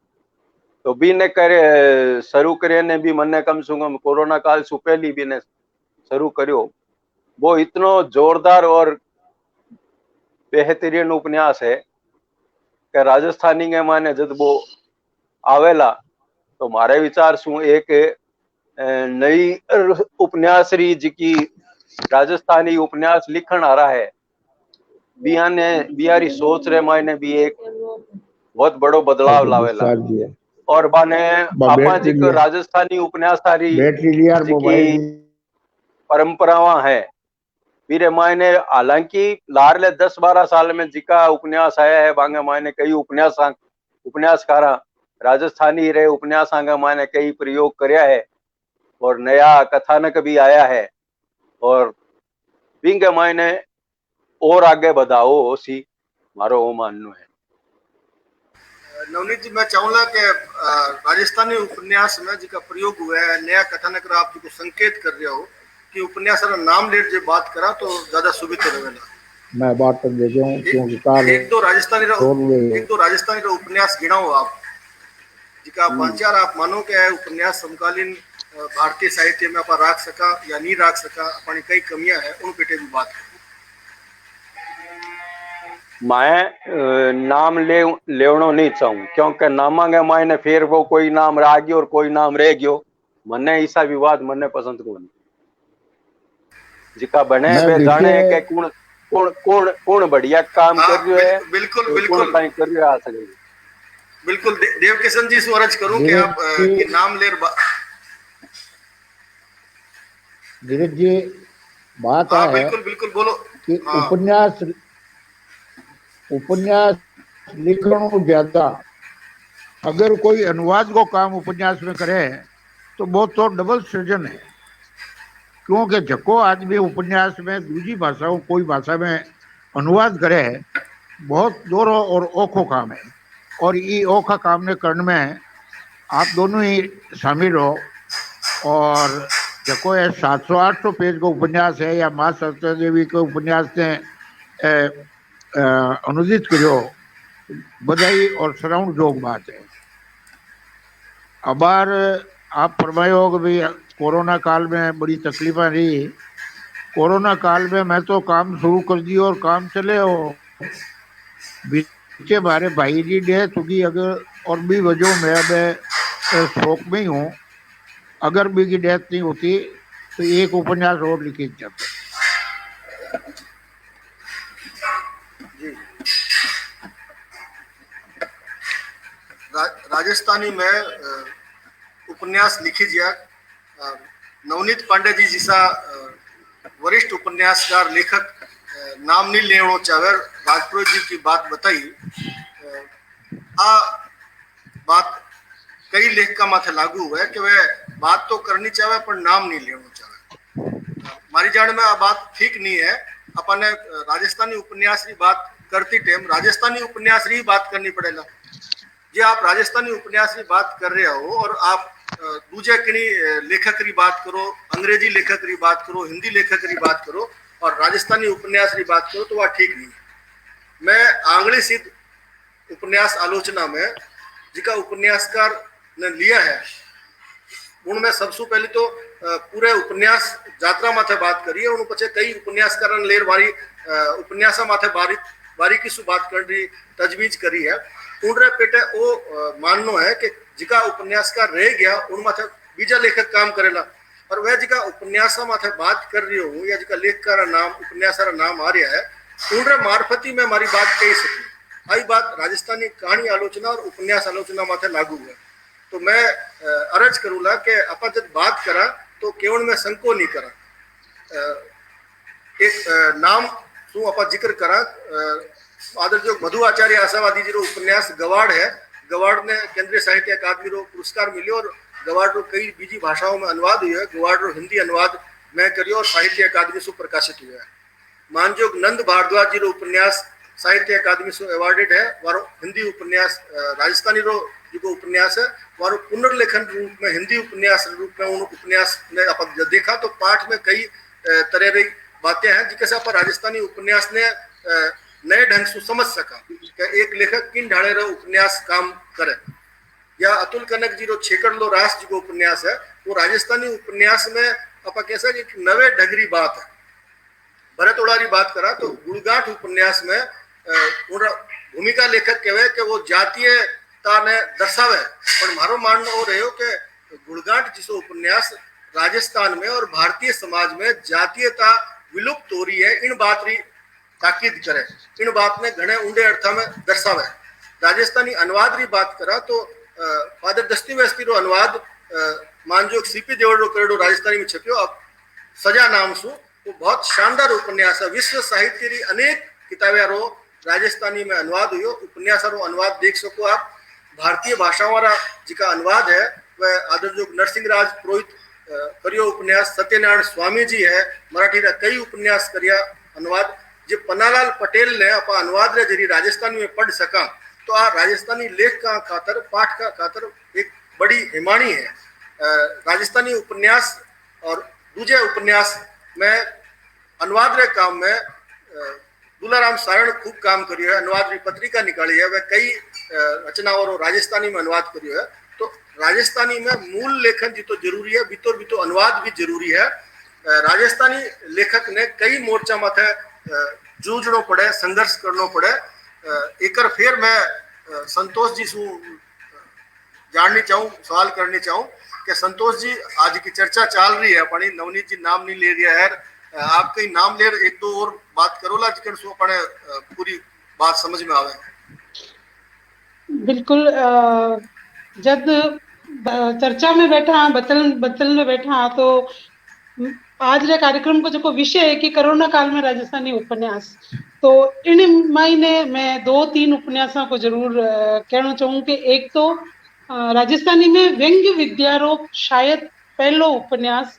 तो बी ने करे शुरू करे ने भी मन्ने कम से कम कोरोना काल से पहली भी ने शुरू करियो। वो इतनो जोरदार और बेहतरीन उपन्यास है कि राजस्थानी के माने जब वो आवेला तो मारे विचार सु एक नई उपन्यास री जिकी राजस्थानी उपन्यास लिखन आ रहा है बियारी सोच रे मायने भी एक बहुत बड़ो बदलाव लावेला। और बाने आपा जी को राजस्थानी उपन्यास सारी जिकी परंपरावां है फिर मायने हालांकि लारले 10-12 साल में जिका उपन्यास आया है बांगे मायने कई उपन्यासकारा राजस्थानी रे उपन्यास आगे मायने कई प्रयोग करया है और नया कथानक भी आया है और बिंगे मायने और आगे बढ़ाओ सी मारो वो माननो है। नवनीत जी मैं चाहूंगा कि राजस्थानी उपन्यास में जिका प्रयोग हुआ है नया कथानक आप जो संकेत कर रहे हो कि उपन्यास नाम लेट जो बात करा तो ज्यादा सुविधा रहेगा। मैं बात कर देता हूँ क्योंकि काल एक दो राजस्थानी रो उपन्यास गिनाओ आप जिका 5-4 आप मानो के उपन्यास समकालीन भारतीय साहित्य में आप राख सका या नहीं राख सका अपनी कई कमियां है उन पेटे भी बात करो। मैं नाम लेवनो नहीं चाहूँ क्योंकि नामा के मायने फिर वो कोई नाम रह गयो और कोई नाम रह गयो मन्ने ऐसा विवाद मन्ने पसंद को नहीं। जिका बने वे जाने के कौन बढ़िया काम कर रही है बिल्कुल बिल्कुल कहीं कर रही आ सके। बिल्कुल देवकिशन जी से अर्ज करूं कि आप कि नाम ले धीरज जी बात है बिल्कुल बोलो कि उपन्यास लिखनो ज्यादा अगर कोई अनुवाद को काम उपन्यास में करे तो बहुत तो डबल सृजन है क्योंकि जको आदमी उपन्यास में दूसरी भाषाओं कोई भाषा में अनुवाद करे बहुत दोरो और औखो काम है और ये औखा काम ने करने में आप दोनों ही शामिल हो। और जको है 700-800 पेज का उपन्यास है या माँ सरस्वती देवी के उपन्यास ने अनुदित करो बधाई और सराउंड जोग बात है। अबार आप फरमायो कि भाई कोरोना काल में बड़ी तकलीफें रही। कोरोना काल में मैं तो काम शुरू कर दी और काम चले हो बीचे बारे भाई जी डेथ होगी अगर और भी वजह मैं शौक में ही हूँ। अगर भी की डेथ नहीं होती तो एक उपन्यास और लिखे जाते। राजस्थानी में उपन्यास लिखी दिया। नवनीत पांडे जी जैसा वरिष्ठ उपन्यासकार लेखक नाम नहीं लेना चाहे, राजपुरोहित जी की बात बताई। आ बात कई लेखका माथे लागू है कि वे बात तो करनी चाहे पर नाम नहीं लेना चाहे। मारी जान में आ बात ठीक नहीं है। अपन राजस्थानी उपन्यास की बात करती टाइम राजस्थानी उपन्यास की बात करनी पड़ेगा। जे आप राजस्थानी उपन्यास की बात कर रहे हो और आप दूजे किनी लेखक की बात करो, अंग्रेजी लेखक की बात करो, हिंदी लेखक की बात करो और राजस्थानी उपन्यास की बात करो तो वह ठीक नहीं है। मैं आंगली सिद्ध उपन्यास आलोचना में जिका उपन्यासकार ने लिया है उनमें सबसे पहले तो पूरे उपन्यास जात्रा माथे बात करी है। उन पछे कई उपन्यासकार ने लेर वारी उपन्यासा माथे बारीकी से बात करनी तजवीज करी है। उनरे पेटे वो माननो है कि जिका उपन्यासकार रह गया उन माथे बीजा लेखक काम करेला और वह जिका उपन्यासा माथे बात कर रही हूँ या जिका लेखकार नाम उपन्यासा नाम आ रहा है उनरे मार्फती में मारी बात कही सकी। आई बात राजस्थानी कहानी आलोचना और उपन्यास आलोचना माथे लागू है। तो मैं अर्ज करूँगा कि आप जब बात करा तो केवल में संको नहीं करा। एक नाम शू आप जिक्र करा आदरणीय मधु आचार्य आशावादी जी रो उपन्यास गवाड़ है। गवाड़ ने केंद्रीय साहित्य अकादमी रो पुरस्कार मिलो और गवाड़ रो कई बीजी भाषाओं में अनुवाद हुआ है। गवाड़ रो हिंदी अनुवाद मैं करियो और साहित्य अकादमी से प्रकाशित हुआ है। मानजोग नंद भारद्वाज जी रो उपन्यास साहित्य अकादमी से अवार्डेड है। वारो हिंदी उपन्यास राजस्थानी रो जो उपन्यास है वारो पुनर्लेखन रूप में हिंदी उपन्यास रूप में उन उपन्यास ने आप देखा तो पाठ में कई तरह की बातें हैं जिनसे आप राजस्थानी उपन्यास ने नए ढंग से समझ सका कि एक लेखक किन ढाले रो उपन्यास काम करे। या अतुल कनक जी रो छेकड़ लो रास जी को उपन्यास है वो राजस्थानी उपन्यास में आप कैसा कि नवे ढंगरी बात है। भरत ओडारी बात करा तो गुड़गांठ उपन्यास में भूमिका लेखक कहे कि वो जातीयता ने दर्शावे पर मारो मानना हो रहे हो कि गुड़गांठ जिसो उपन्यास राजस्थान में और भारतीय समाज में जातीयता विलुप्त हो रही है इन बात री ताकीद करे, इन बात ने घने ऊंडे अर्थ में दर्शावे। राजस्थानी अनुवाद री बात करा तो फादर दस्ती वेस्ती रो अनुवाद मानजोग सीपी देवड़ रो करेडो राजस्थानी में छपियो अब सजा नाम सु वो बहुत शानदार उपन्यास है। विश्व साहित्य री अनेक किताबें रो राजस्थानी में अनुवाद हुई। उपन्यास रो अनुवाद देख सको आप। भारतीय भाषाओं वाला जिका अनुवाद है वह आदरणीय नरसिंह राज पुरोहित करियो उपन्यास। सत्यनारायण स्वामी जी है मराठी रा कई उपन्यास करिया अनुवाद। जो पन्नालाल पटेल ने आप अनुवाद रे जरी राजस्थानी में पढ़ सका तो आ राजस्थानी लेख का खातर पाठ का खातर एक बड़ी हिमानी है। राजस्थानी उपन्यास और दूजे उपन्यास में अनुवाद रे काम में दुलाराम सारण खूब काम करियो है। अनुवाद री पत्रिका निकाली है वह कई रचनाओं राजस्थानी में अनुवाद करियो है। तो राजस्थानी में मूल लेखन जी तो जरूरी है बितोर बितो अनुवाद भी जरूरी है। राजस्थानी लेखक ने कई मोर्चा माथे जूझनो पड़े संघर्ष करनो पड़े। एक फिर मैं संतोष जी से जाननी चाहूँ सवाल करनी चाहूँ कि संतोष जी आज की चर्चा चल रही है अपनी नवनीत जी नाम नहीं ले रहा है आप कई नाम ले एक दो और बात करोला जिकन सो अपने पूरी बात समझ में आवे। बिल्कुल जब चर्चा में बैठा बतल में बैठा तो आज रे कार्यक्रम को जो विषय है कि कोरोना काल में राजस्थानी उपन्यास तो इन महीने मैं 2-3 उपन्यासों को जरूर कहना चाहूँ कि एक तो राजस्थानी में व्यंग्य विद्या रो शायद पहलो उपन्यास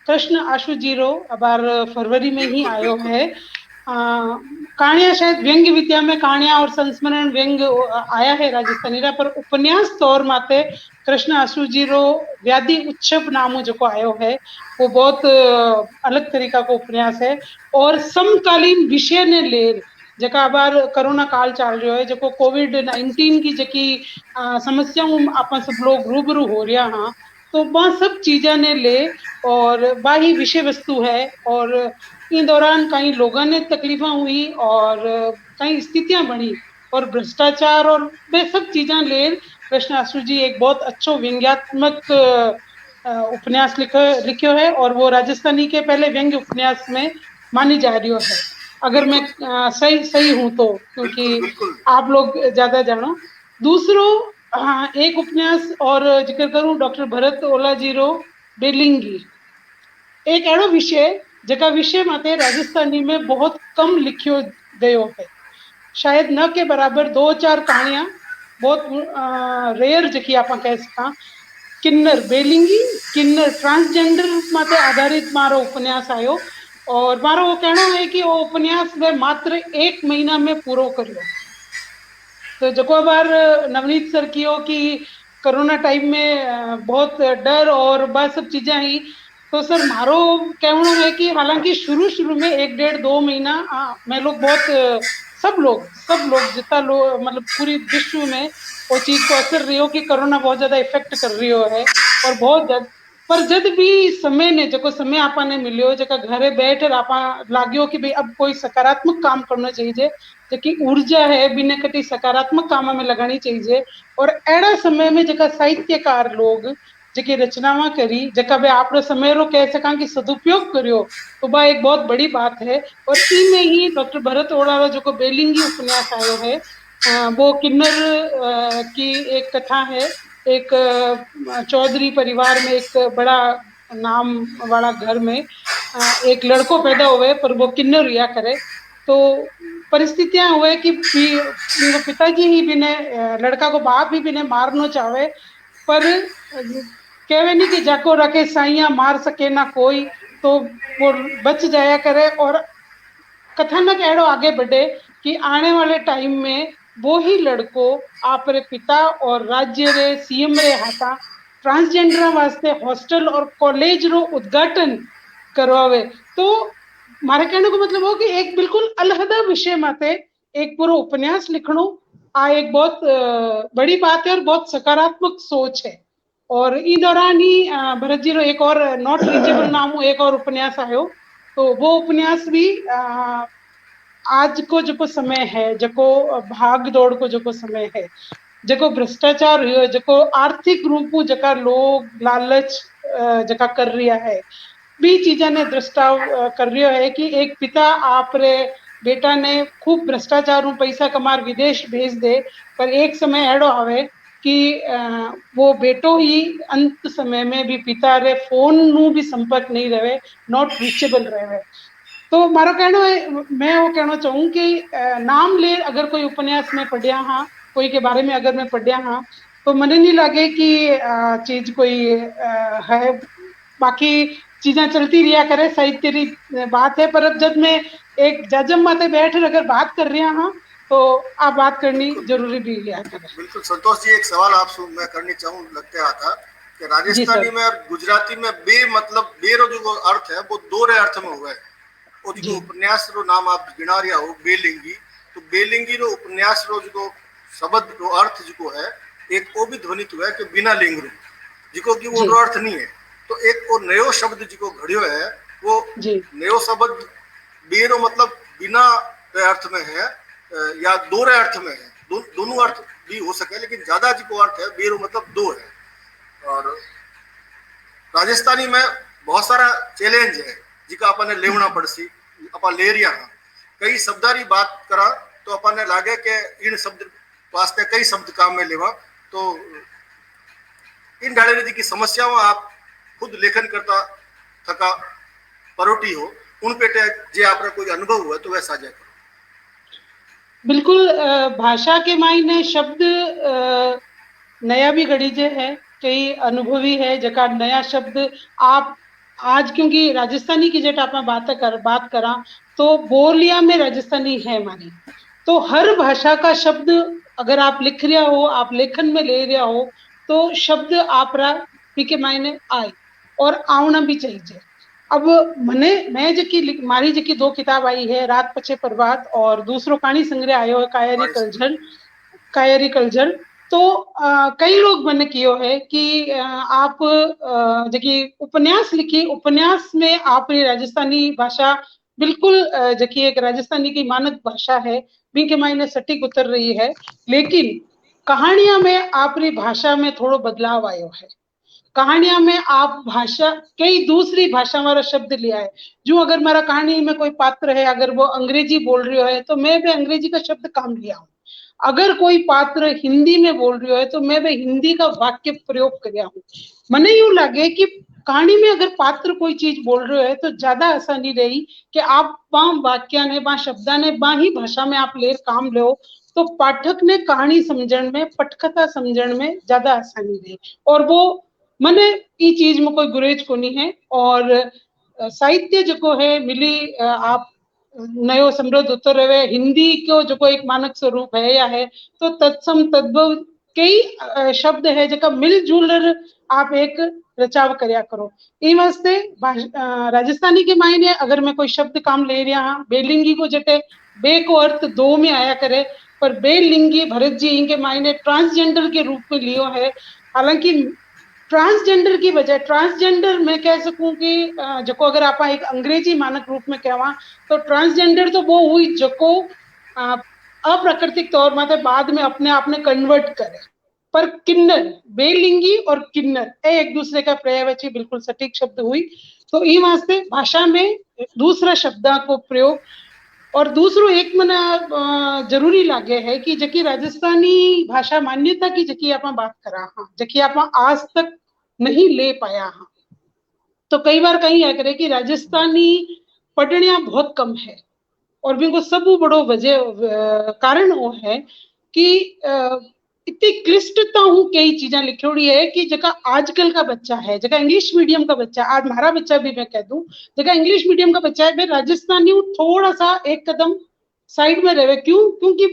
कृष्ण आशु जी रो अबार फरवरी में ही आयो है। कहानियां शायद व्यंग्य विद्या में कहानियां और संस्मरण व्यंग्य आया है राजस्थानी रा पर उपन्यास तौर माते कृष्ण आशु जी रो व्याधि उत्सव नामो जो आयो है वो बहुत अलग तरीका को उपन्यास है और समकालीन विषय ने ले जका बार कोरोना काल चल रहा है जो कोविड-19 की जकी समस्याओं आप सब लोग रूबरू हो रहा हाँ तो वह सब चीज़ें ने ले और बाही विषय वस्तु है और इन दौरान कई लोगों ने तकलीफा हुई और कई स्थितियां बनी और भ्रष्टाचार और वे सब चीजें ले कृष्ण आशु जी एक बहुत अच्छो व्यंग्यात्मक उपन्यास लिखो है और वो राजस्थानी के पहले व्यंग्य उपन्यास में मानी जा रही है अगर मैं सही हूँ तो क्योंकि आप लोग ज्यादा जानो। दूसरो हाँ, एक उपन्यास और जिक्र करूं, डॉक्टर भरत ओलाजीरो बेलिंगी। एक अड़ो विषय जका विषय माते राजस्थानी में बहुत कम लिखियो गयो है, शायद न के बराबर 2-4 कहानियां बहुत रेयर जकी आप कह सका। किन्नर बेलिंगी, किन्नर ट्रांसजेंडर माते आधारित मारो उपन्यास आयो, और मारो वो कहना है कि वो उपन्यास वे मात्र 1 महीना में पूरो करियो। तो जो बार नवनीत सर की हो कि कोरोना टाइम में बहुत डर और बस सब चीजें ही, तो सर मारो कहना है कि हालांकि शुरू में 1-1.5-2 महीना मैं लोग बहुत सब लोग जितना लोग मतलब पूरी विश्व में वो चीज को असर रही हो कि कोरोना बहुत ज्यादा इफेक्ट कर रही हो है, और बहुत ज्यादा। पर जद भी समय ने जो समय आपने मिलो जका घरे बैठ आपा लाग्यो कि भाई अब कोई सकारात्मक काम करना चाहिए, जकी ऊर्जा है बिना कटी सकारात्मक काम में लगानी चाहिए। और अड़ा समय में जका साहित्यकार लोग जकी रचनावा करी जका वे आप समय रो कह सका कि सदुपयोग करियो, तो बा एक बहुत बड़ी बात है। और इनमें ही डॉक्टर भरत ओड़ावा जो बेलिंगी उपन्यास आयो है, वो किन्नर की एक कथा है। एक चौधरी परिवार में एक बड़ा नाम वाला घर में एक लड़को पैदा हुए, पर वो किन्नर रिया करे। तो परिस्थितियां हुए कि पिताजी ही बिने लड़का को बाप ही बिने मारना चाहे, पर कहवे नहीं कि जाको रखे साइया मार सके ना कोई, तो वो बच जाया करे। और कथानक एड़ो आगे बढ़े कि आने वाले टाइम में वो ही लड़को आप रे पिता और राज्य रे सीएम रे हाथा ट्रांसजेंडर वास्ते हॉस्टल और कॉलेज रो उद्घाटन करवावे। तो मारे कहने को मतलब हो कि एक बिल्कुल अलहदा विषय माते एक पूरा उपन्यास लिखणो आ एक बहुत बड़ी बात है और बहुत सकारात्मक सोच है। और ई दौरान ही भरत जी रो एक और नॉट रीचेबल नाम एक और उपन्यास आयो, तो वो उपन्यास भी आज को जो समय है, जो भाग दौड़ को जो समय है, जो भ्रष्टाचार हुयो, जो आर्थिक रूप जका लोग लालच जका कर रिया है, बी चीजा ने दृष्टाव कर रियो है कि एक पिता आप रे बेटा ने खूब भ्रष्टाचार पैसा कमार विदेश भेज दे, पर एक समय एड़ो आवे कि वो बेटो ही अंत समय में भी पिता रे फोन नु भी संपर्क नहीं रहे, नॉट रीचेबल रहे। तो मारो कहना है, मैं वो कहना चाहूँ कि नाम ले अगर कोई उपन्यास में पढ़िया हाँ, कोई के बारे में अगर मैं पढ़िया हाँ, तो मने नहीं लगे कि चीज कोई है। बाकी चीजें चलती रिया करे, साहित्य री बात है, पर अब जब मैं एक जजम माते बैठ अगर बात कर रही हाँ, तो आप बात करनी जरूरी भी लिया करे। बिल्कुल संतोष जी, एक सवाल आपसे मैं करनी चाहूँ, लगता आता कि राजस्थानी में और गुजराती में बे मतलब बे रो जो अर्थ है वो दो रे अर्थ में हुआ है। और जो उपन्यास रो नाम आप गिना रिया हो बेलिंगी, तो बेलिंगी रो उपन्यास रो जो शब्द रो अर्थ जो है एक वो भी ध्वनित हुआ है कि बिना लिंग रो, जिको कि वो अर्थ नहीं है। तो एक वो नयो शब्द जिको घड़ियो है, वो नयो शब्द बेरो मतलब बिना अर्थ में है या दो रे अर्थ में है, दोनों अर्थ भी हो सके, लेकिन ज्यादा जिको अर्थ है बेरो मतलब दो है। और राजस्थानी में बहुत सारा चैलेंज है जिका अपन लेवना पड़सी, अपन ले रिया हाँ। कई शब्दारी बात करा तो अपन ने लागे के इन शब्द वास्ते कई शब्द काम में लेवा, तो इन ढाले रीति की समस्याओं आप खुद लेखन करता थका परोटी हो, उन पे जे आपका कोई अनुभव हुआ तो वह साझा करो। बिल्कुल, भाषा के मायने शब्द नया भी गढ़ीजे है, कई अनुभवी है जका नया शब्द आप आज, क्योंकि राजस्थानी की जेट आप बात करा तो बोलिया में राजस्थानी है हमारी, तो हर भाषा का शब्द अगर आप लिख रहा हो, आप लेखन में ले रहा हो, तो शब्द आप के मायने आए और आना भी चाहिए। अब मैं जकी मारी जकी 2 किताब आई है, रात पछे प्रभात और दूसरो कहानी संग्रह आयो है कायरी कलजल। तो कई लोग मैंने कियो है कि आप जकी उपन्यास लिखी, उपन्यास में आपने राजस्थानी भाषा बिल्कुल जकी एक राजस्थानी की मानक भाषा है बी के मायने सटीक उतर रही है, लेकिन कहानियां में आपकी भाषा में थोड़ो बदलाव आयो है। कहानियां में आप भाषा कई दूसरी भाषा वाला शब्द लिया है। जो अगर मेरा कहानी में कोई पात्र है, अगर वो अंग्रेजी बोल रही है तो मैं भी अंग्रेजी का शब्द काम लिया हूँ। अगर कोई पात्र हिंदी में बोल रही है तो मैं वे हिंदी का वाक्य प्रयोग કર્યા हूँ। મને यूं लगे कि कहानी में अगर पात्र कोई चीज बोल रहे है तो ज्यादा आसानी रही कि आप वहां वाक्य ने वहां शब्दा ने वहां ही भाषा में आप ले काम लो तो पाठक ने कहानी समझण में पटकथा समझण में ज्यादा आसानी रही। और वो मने ई चीज में कोई गुरेज को नहीं है। और साहित्य जो है मिली आप नयो समृद्ध होते रहे हिंदी को जो एक मानक स्वरूप है या है तो तत्सम तद्भव कई शब्द है जो मिलजुल आप एक रचाव करया करो। ई वास्ते राजस्थानी के मायने अगर मैं कोई शब्द काम ले रहा हाँ बेलिंगी को जटे बे को अर्थ दो में आया करे पर बेलिंगी भरत जी इनके मायने ट्रांसजेंडर के रूप में लियो है। हालांकि ट्रांसजेंडर की बजाय ट्रांसजेंडर मैं कह सकूं कि जो अगर आप एक अंग्रेजी मानक रूप में कहवा तो ट्रांसजेंडर तो वो हुई जो अप्राकृतिक तौर में बाद में अपने आप ने कन्वर्ट करे। पर किन्नर बेलिंगी और किन्नर एक दूसरे का पर्यायवाची बिल्कुल सटीक शब्द हुई। तो ई वास्ते भाषा में दूसरा शब्द को प्रयोग और दूसरो एक मना जरूरी लागे है कि जकी राजस्थानी भाषा मान्यता की जकी आप बात करा हाँ जकी आप आज तक नहीं ले पाया हाँ तो कई बार कहीं है करे कि राजस्थानी पढ़निया बहुत कम है और भी को सब बड़ो वजह कारण वो है कि इतनी क्लिष्टता हूँ कई चीजें लिखोड़ी है कि जगह आजकल का बच्चा है जगह इंग्लिश मीडियम का बच्चा आज हमारा बच्चा भी मैं कह दूं जगह इंग्लिश मीडियम का बच्चा है मैं राजस्थानी थोड़ा सा एक कदम साइड में रहे क्यों क्योंकि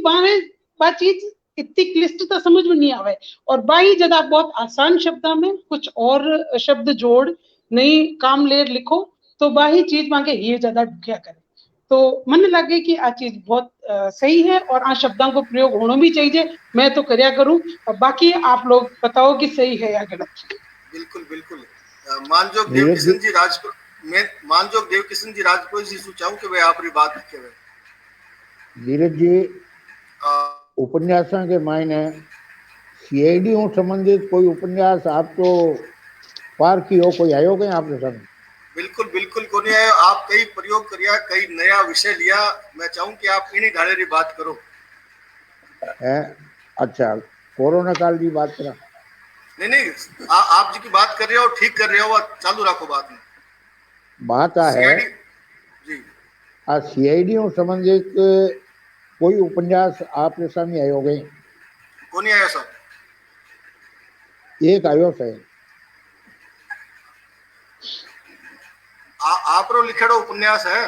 बात चीज इतनी क्लिष्टता समझ में नहीं आवे और बाई जब आप बहुत आसान शब्दों में कुछ और शब्द जोड़ नई काम ले लिखो तो बाही चीज मांगे ये ज्यादा ढुकिया करे। तो मन लगे कि आ चीज बहुत सही है और आ शब्दों को प्रयोग होना भी चाहिए। मैं तो करया करूं और बाकी आप लोग बताओ कि सही है या गलत। बिल्कुल बिल्कुल मानजोग देवकिशन जी राजपुर मैं मानजोग देवकिशन जी राजपुर जी सोचाऊं कि वे आपरी बात लिखे हुए धीरज जी उपन्यासा के मायने सीआईडी संबंधित कोई उपन्यास आप तो पार की हो कोई आयो कहीं आपके सामने? बिल्कुल बिल्कुल को नहीं आया। आप कई प्रयोग करिया कई नया विषय लिया मैं चाहूं कि आप इन्हीं ढाले की बात करो है। अच्छा कोरोना काल की बात करा नहीं आप जी की बात कर रहे हो ठीक कर रहे हो चालू रखो बात में बात आ है जी आ सीआईडी संबंधित कोई उपन्यास आपके सामने आयो गई को नहीं आया सब एक आयो साहब आप रो लिखेड़ो उपन्यास है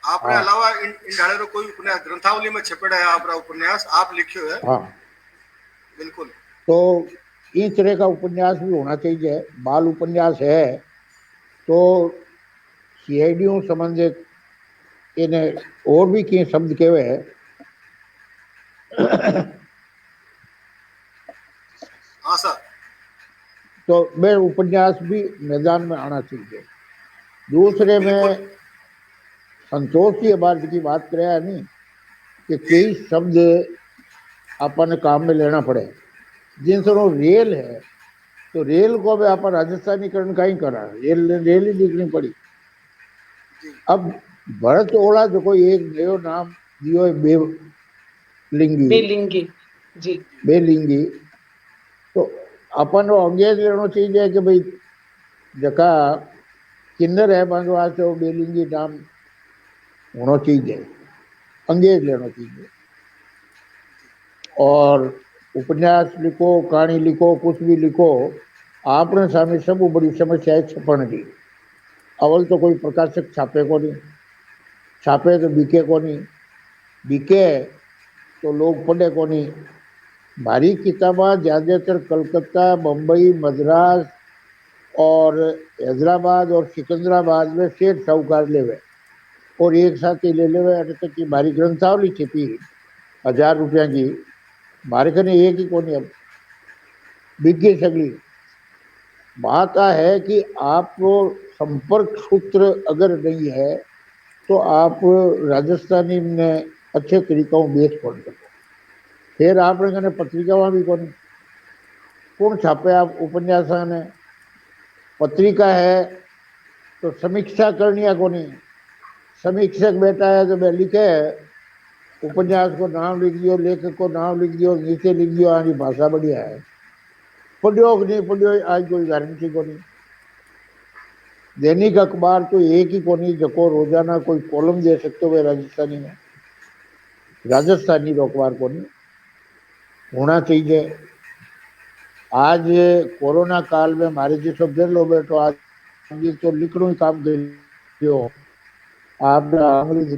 आपने अलावा इन ढाले रो कोई उपन्यास ग्रंथावली में छपेड़ा है आपका उपन्यास आप लिखियो है? हाँ बिल्कुल। तो इस तरह का उपन्यास भी होना चाहिए। बाल उपन्यास है तो सीआईडी संबंधित इन्हें और भी कई शब्द केवे है हाँ सर तो मैं उपन्यास भी मैदान में आना चाहिए। दूसरे में संतोष की बात की बात कराया नहीं कि कई शब्द अपन काम में लेना पड़े जिनसे वो रेल है तो रेल को भी अपन राजस्थानीकरण का ही करा रेल ही लिखनी पड़ी। अब भरत ओला जो कोई एक नयो नाम दियो है बेलिंगी जी बेलिंगी तो अपन वो अंग्रेज लेना चाहिए कि भाई जका किन्नर है बांधो आज वो बेलिंगी नाम होना चाहिए अंग्रेज लेना चाहिए। और उपन्यास लिखो कहानी लिखो कुछ भी लिखो आपने सामने सब बड़ी समस्या है छपण की। अवल तो कोई प्रकाशक छापे को नहीं छापे तो बिके को नहीं बिके तो लोग पढ़े को नहीं। भारी किताबा ज़्यादातर कलकत्ता बम्बई मद्रास और हैदराबाद और सिकंदराबाद में सेठ साहूकार लेवे और एक साथ ही ले लेवे अटे तक की भारी ग्रंथावली छिपी 1000 रुपया की मारे कने एक ही कोनी अब बिके सगली। बात है कि आपको संपर्क सूत्र अगर नहीं है तो आप राजस्थानी में अच्छे तरीकों बेच पढ़ सको। फिर आपने कहने पत्रिका भी कौन छापे आप उपन्यास ने पत्रिका है तो समीक्षा करनी है कोनी समीक्षक बैठा है तो मैं लिखे उपन्यास को नाम लिख दियो, लेखक को नाम लिख दियो, नीचे लिख दियो आनी भाषा बढ़िया है। पढ़ियो कि नहीं पढ़ियो आज कोई गारंटी को नहीं। दैनिक अखबार तो एक ही को नहीं जको रोजाना कोई कॉलम दे सकते हो राजस्थानी में, राजस्थानी अखबार को नहीं होना चाहिए। आज कोरोना काल में हमारे जो सब लो बैठो आज तो लिखना ही काम करियो, आपने अंग्रेजी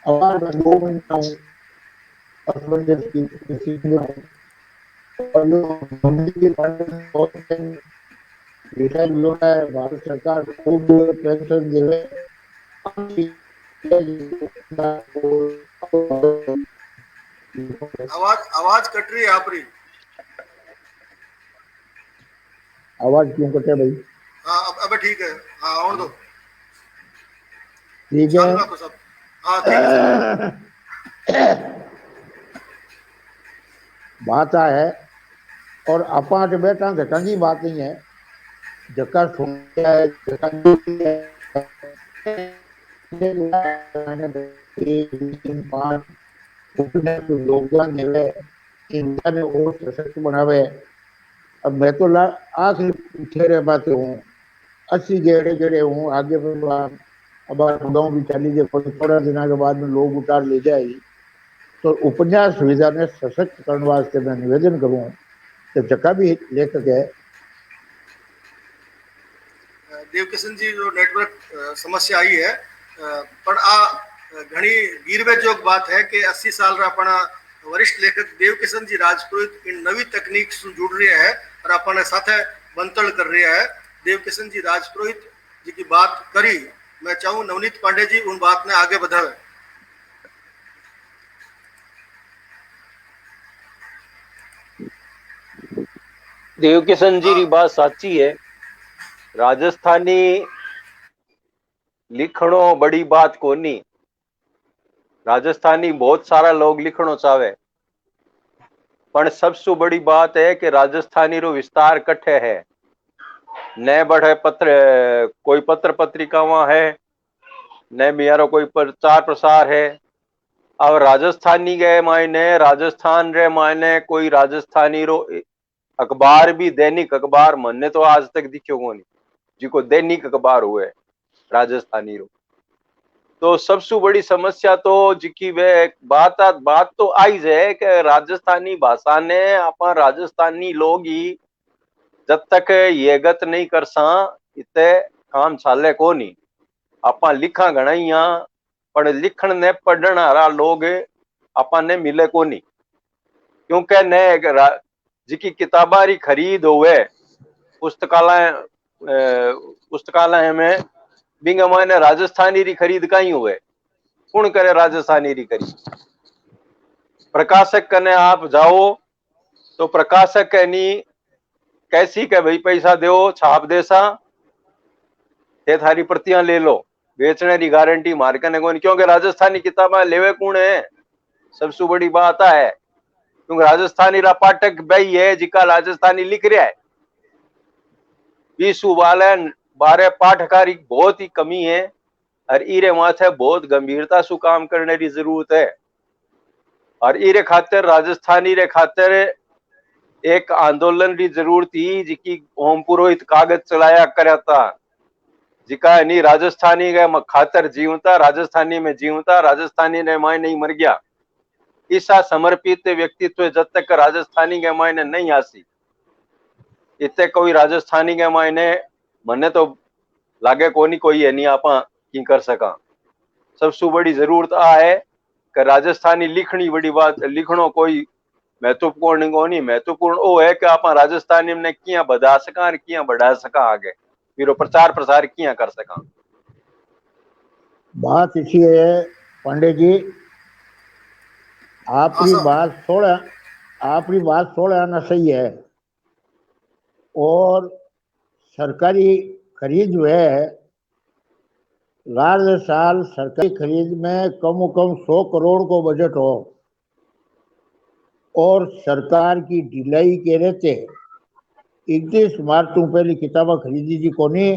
और 2 महीना असमंजस की स्थिति में और भारत सरकार खूब पेंशन दे आवाज कट रही है आपरी। आवाज क्यों कटे भाई? हाँ अब ठीक है। हाँ और दो ठीक चालू है। रखो सब। हाँ ठीक है। बात आ है और अपाट बेटा घटा की बात नहीं है, जका सुन है जका योगदान देवे इंसान ने और सशक्त बनावे। अब मैं तो आखिरी ठेरे बातें हूँ 80 गेड़े गेड़े हूँ आगे अब गाँव भी चली जाए थोड़ा दिन के बाद में लोग उतार ले जाए तो उपन्यास सुविधा ने सशक्त करने वास्ते मैं निवेदन करूँ कि जका भी लेखक है देवकिशन जी जो नेटवर्क समस्या आई है पण आ घणी वीरवेजोग बात है कि 80 साल रा अपना वरिष्ठ लेखक देवकिशन जी राजपुरोहित इन नवी तकनीक से जुड़ रहा है और अपने साथे बंतल कर रहा है। देवकिशन जी राजपुरोहित जी की बात करी, मैं चाहूँ नवनीत पांडे जी उन बात ने आगे बढ़ावे। देवकिशन जी की बात साची है। राजस्थानी लिखणो बड़ी बात कोनी। राजस्थानी बहुत सारा लोग लिखणो चाहे पण सबसे बड़ी बात है कि राजस्थानी रो विस्तार कट्ठे है न बढ़े कोई पत्र पत्रिकावां है न मियारो कोई प्रचार प्रसार है। अब राजस्थानी के मायने राजस्थान रे मायने कोई राजस्थानी रो अखबार भी दैनिक अखबार मन्ने तो आज तक दिखियो कोनी जिको दैनिक अखबार हुए राजस्थानी रो। तो सबसे बड़ी समस्या तो जिकी वे बात तो आई है कि राजस्थानी भाषा ने अपन राजस्थानी लोग ही जब तक ये गत नहीं कर सा इते काम चाले को नहीं। अपन लिखा घना ही पर लिखण ने पढ़ने वाला लोग अपन ने मिले को नहीं क्योंकि ने जिकी किताबारी खरीद हुए पुस्तकालय में बिंग मायने राजस्थानी री खरीद कहीं हुए कौन करे राजस्थानी री खरीद। प्रकाशक कने आप जाओ तो प्रकाशक कहनी कैसी के भाई पैसा दो छाप देसा ते थारी प्रतियां ले लो बेचने की गारंटी मार कने कोनी क्योंकि राजस्थानी किताबें लेवे कौन है। सबसे बड़ी बात है क्योंकि राजस्थानी रा पाठक भाई है जिका राजस्थानी लिख रहा है 20 वाले 12 पाठकारी बहुत ही कमी है और इरे माथे बहुत गंभीरता से काम करने की जरूरत है। और इरे खातिर राजस्थानी रे खातिर एक आंदोलन की जरूरत थी जिकी ओम पुरोहित कागज चलाया करया था जिका नहीं राजस्थानी के खातर जीवता राजस्थानी में जीवता राजस्थानी ने मायने नहीं मर गया। ऐसा समर्पित व्यक्तित्व जब तक राजस्थानी के मायने नहीं आसी इतने कोई राजस्थानी के मायने मने तो लागे कोनी कोई है नहीं आपा की कर सका। सबसे बड़ी जरूरत आ है कि राजस्थानी लिखनी बड़ी बात लिखनो कोई महत्वपूर्ण कोनी। महत्वपूर्ण वो है कि आप राजस्थानी ने किया बधा सका और किया बढ़ा सका आगे फिर प्रचार प्रसार किया कर सका। बात इसी है पांडे जी आपकी बात थोड़ा आना सही है और सरकारी खरीद जो है हर साल सरकारी खरीद में कम से कम 100 करोड़ को बजट हो और सरकार की ढिलाई के रहते 31 मार्च तो पहले किताबा खरीदी जी कोनी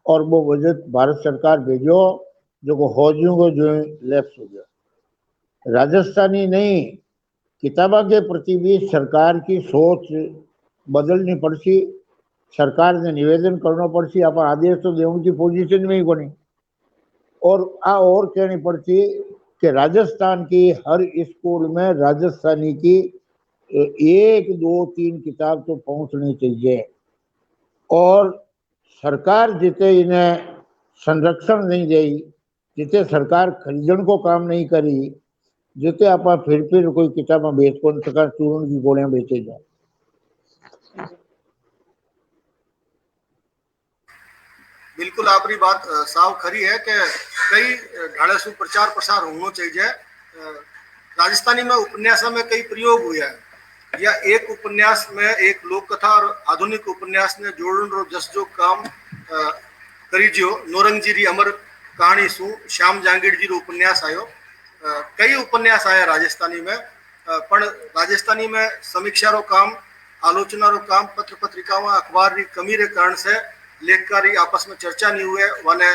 और वो बजट भारत सरकार भेजो जो हो जो लैप्स हो गया। राजस्थानी नहीं, किताबा के प्रति भी सरकार की सोच बदलनी पड़सी। सरकार ने निवेदन करना पड़सी, आप आदेश तो देने की पोजीशन में ही कोनी। और और कहनी पड़ती कि राजस्थान की हर स्कूल में राजस्थानी की 1, 2, 3 किताब तो पहुंचनी चाहिए। और सरकार जिते इन्हें संरक्षण नहीं दी, जिते सरकार खरीदन को काम नहीं करी, जिते आप फिर कोई किताब बेच को सका, चूर्ण की गोलियां बेचे जाए। बिल्कुल आपकी बात साव खरी है कि कई ढाले सु प्रचार प्रसार होना चाहिए। राजस्थानी में उपन्यास में कई प्रयोग हुए हैं, या एक उपन्यास में एक लोक कथा और आधुनिक उपन्यास ने जोड़न रो जस जो काम करीजियो। नौरंगजी री अमर कहानी सु श्याम जहांगीर जी रो उपन्यास आयो। कई उपन्यास आया राजस्थानी में, पण राजस्थानी में समीक्षा रो काम, आलोचना रो काम, पत्र पत्रिकाओं अखबार री कमी रे कारण से लेखकारी आपस में चर्चा नहीं हुए, वाने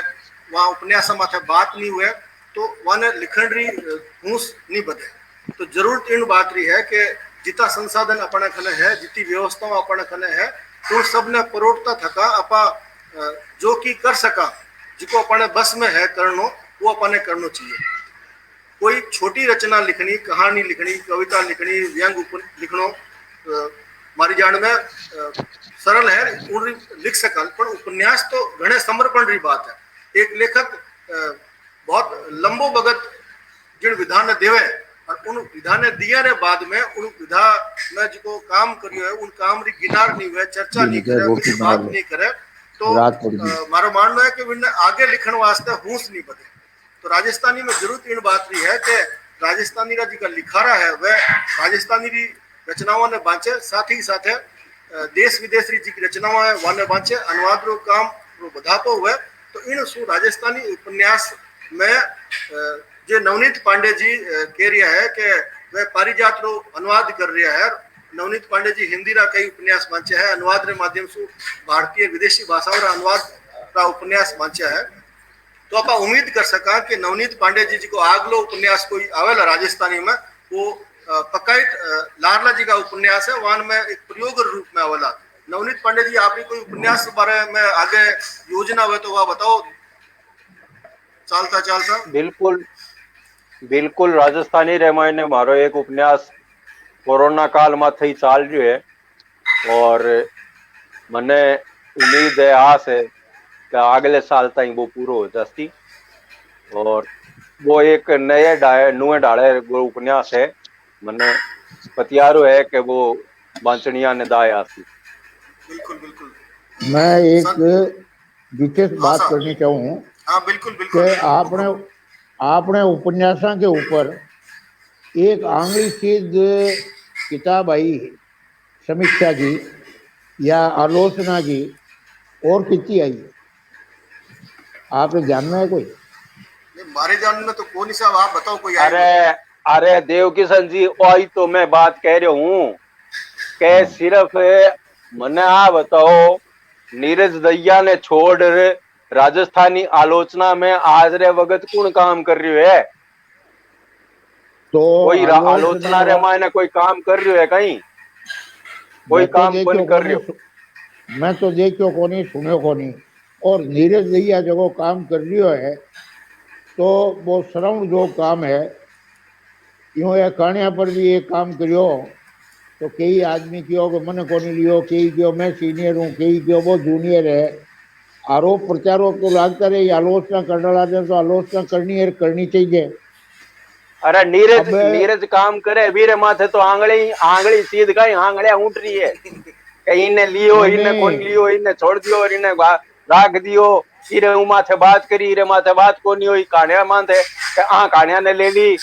वहाँ उपन्यास माथे बात नहीं हुए, तो वाने लिखण री हूस नहीं बधे। तो जरूरत इन बात रही है कि जितना संसाधन अपने खने है, जितनी व्यवस्थाओं अपने खने है, तो सबने परोटता थका अपा जो की कर सका, जिको अपने बस में है करनो, वो अपने करनो चाहिए। कोई छोटी रचना लिखनी, कहानी लिखनी, कविता लिखनी, व्यंग लिखनो मारी जान में सरल है, लिख सकल, पर उपन्यास तो घणे समर्पण री बात है। एक लेखक बहुत लंबो भगत जिन विधान ने देवे और उन विधान ने दिया रे बाद में उन विधा में जो काम करियो है, उन काम री गिनार नहीं हुए, चर्चा नहीं करे, बात नहीं करे, तो मारो मानना है कि उन्हें आगे लिखण वास्ते हूस नहीं बदे। तो राजस्थानी में जरूरत इन बात रही है कि राजस्थानी का जो लिखारा है वह राजस्थानी री रचनाओं ने बांचे, साथ ही साथ देश विदेश री जी रचनाओं है वाने बांचे, अनुवाद रो काम रो बधापो हुए। तो इन सु राजस्थानी उपन्यास में जो नवनीत पांडे जी कह रहा है कि वह पारिजात रो अनुवाद कर रहा है। नवनीत पांडे जी हिंदी रा कई उपन्यास बांचे है, अनुवाद रे माध्यम से भारतीय विदेशी भाषाओं रा अनुवाद रा उपन्यास बांचा है। तो आप उम्मीद कर सका कि नवनीत पांडे जी को आगलो उपन्यास कोई आवेला राजस्थानी में, वो पकाइट लारला जी का उपन्यास है, वान में एक प्रयोग रूप में आवेला। नवनीत पांडे जी, आपकी कोई उपन्यास बारे में आगे योजना हो तो वह बताओ चालता चालता। बिल्कुल बिल्कुल, राजस्थानी रामायण ने मारो एक उपन्यास कोरोना काल में थी चाल रही है, और मने उम्मीद है, आस है कि अगले साल तक वो पूरा हो जाती। और वो एक नए डाले वो उपन्यास है, मने पतियारो है कि वो बांचनिया ने दाए आसी। बिल्कुल बिल्कुल, मैं एक विशेष बात करनी चाहूँ। हाँ बिल्कुल बिल्कुल, आपने उपन्यासों के ऊपर एक आंगली चीज किताब आई समीक्षा की या आलोचना की, और कितनी आई है आप ध्यान में है कोई? हमारे जान में तो कौन सा, आप बताओ कोई। अरे देव किशन जी, वही तो मैं बात कह रहा हूँ कि सिर्फ मने आ बताओ, नीरज दहिया ने छोड़ राजस्थानी आलोचना में आज रे वक्त कौन काम कर रही है? तो कोई आलोचना रे मायने कोई काम कर रही है कहीं? कोई काम कौन कर रही हो? मैं तो देखो कोनी, सुनो कोनी। और नीरज दहिया जो काम कर रही है, तो वो श्रवण जो काम है, यूं या कहानिया पर भी एक काम करियो, तो कई आदमी क्यों कि मन को नहीं लियो, कई क्यों मैं सीनियर हूँ, कई क्यों वो जूनियर है। आरोप प्रत्यारोप तो लागता रहे, आलोचना करने लगे तो आलोचना करनी चाहिए। अरे नीरज काम करे, वीरे माथे तो आंगली सीध गई, आंगलियां उठ रही है। इन्हें लियो, इन्हें कौन लियो, इन्हें छोड़ दियो और इन्हें राख दियो। इरे माथे बात करी, इरे माथे बात को नहीं हुई। कहानियां मानते कहानियां ने ले ली,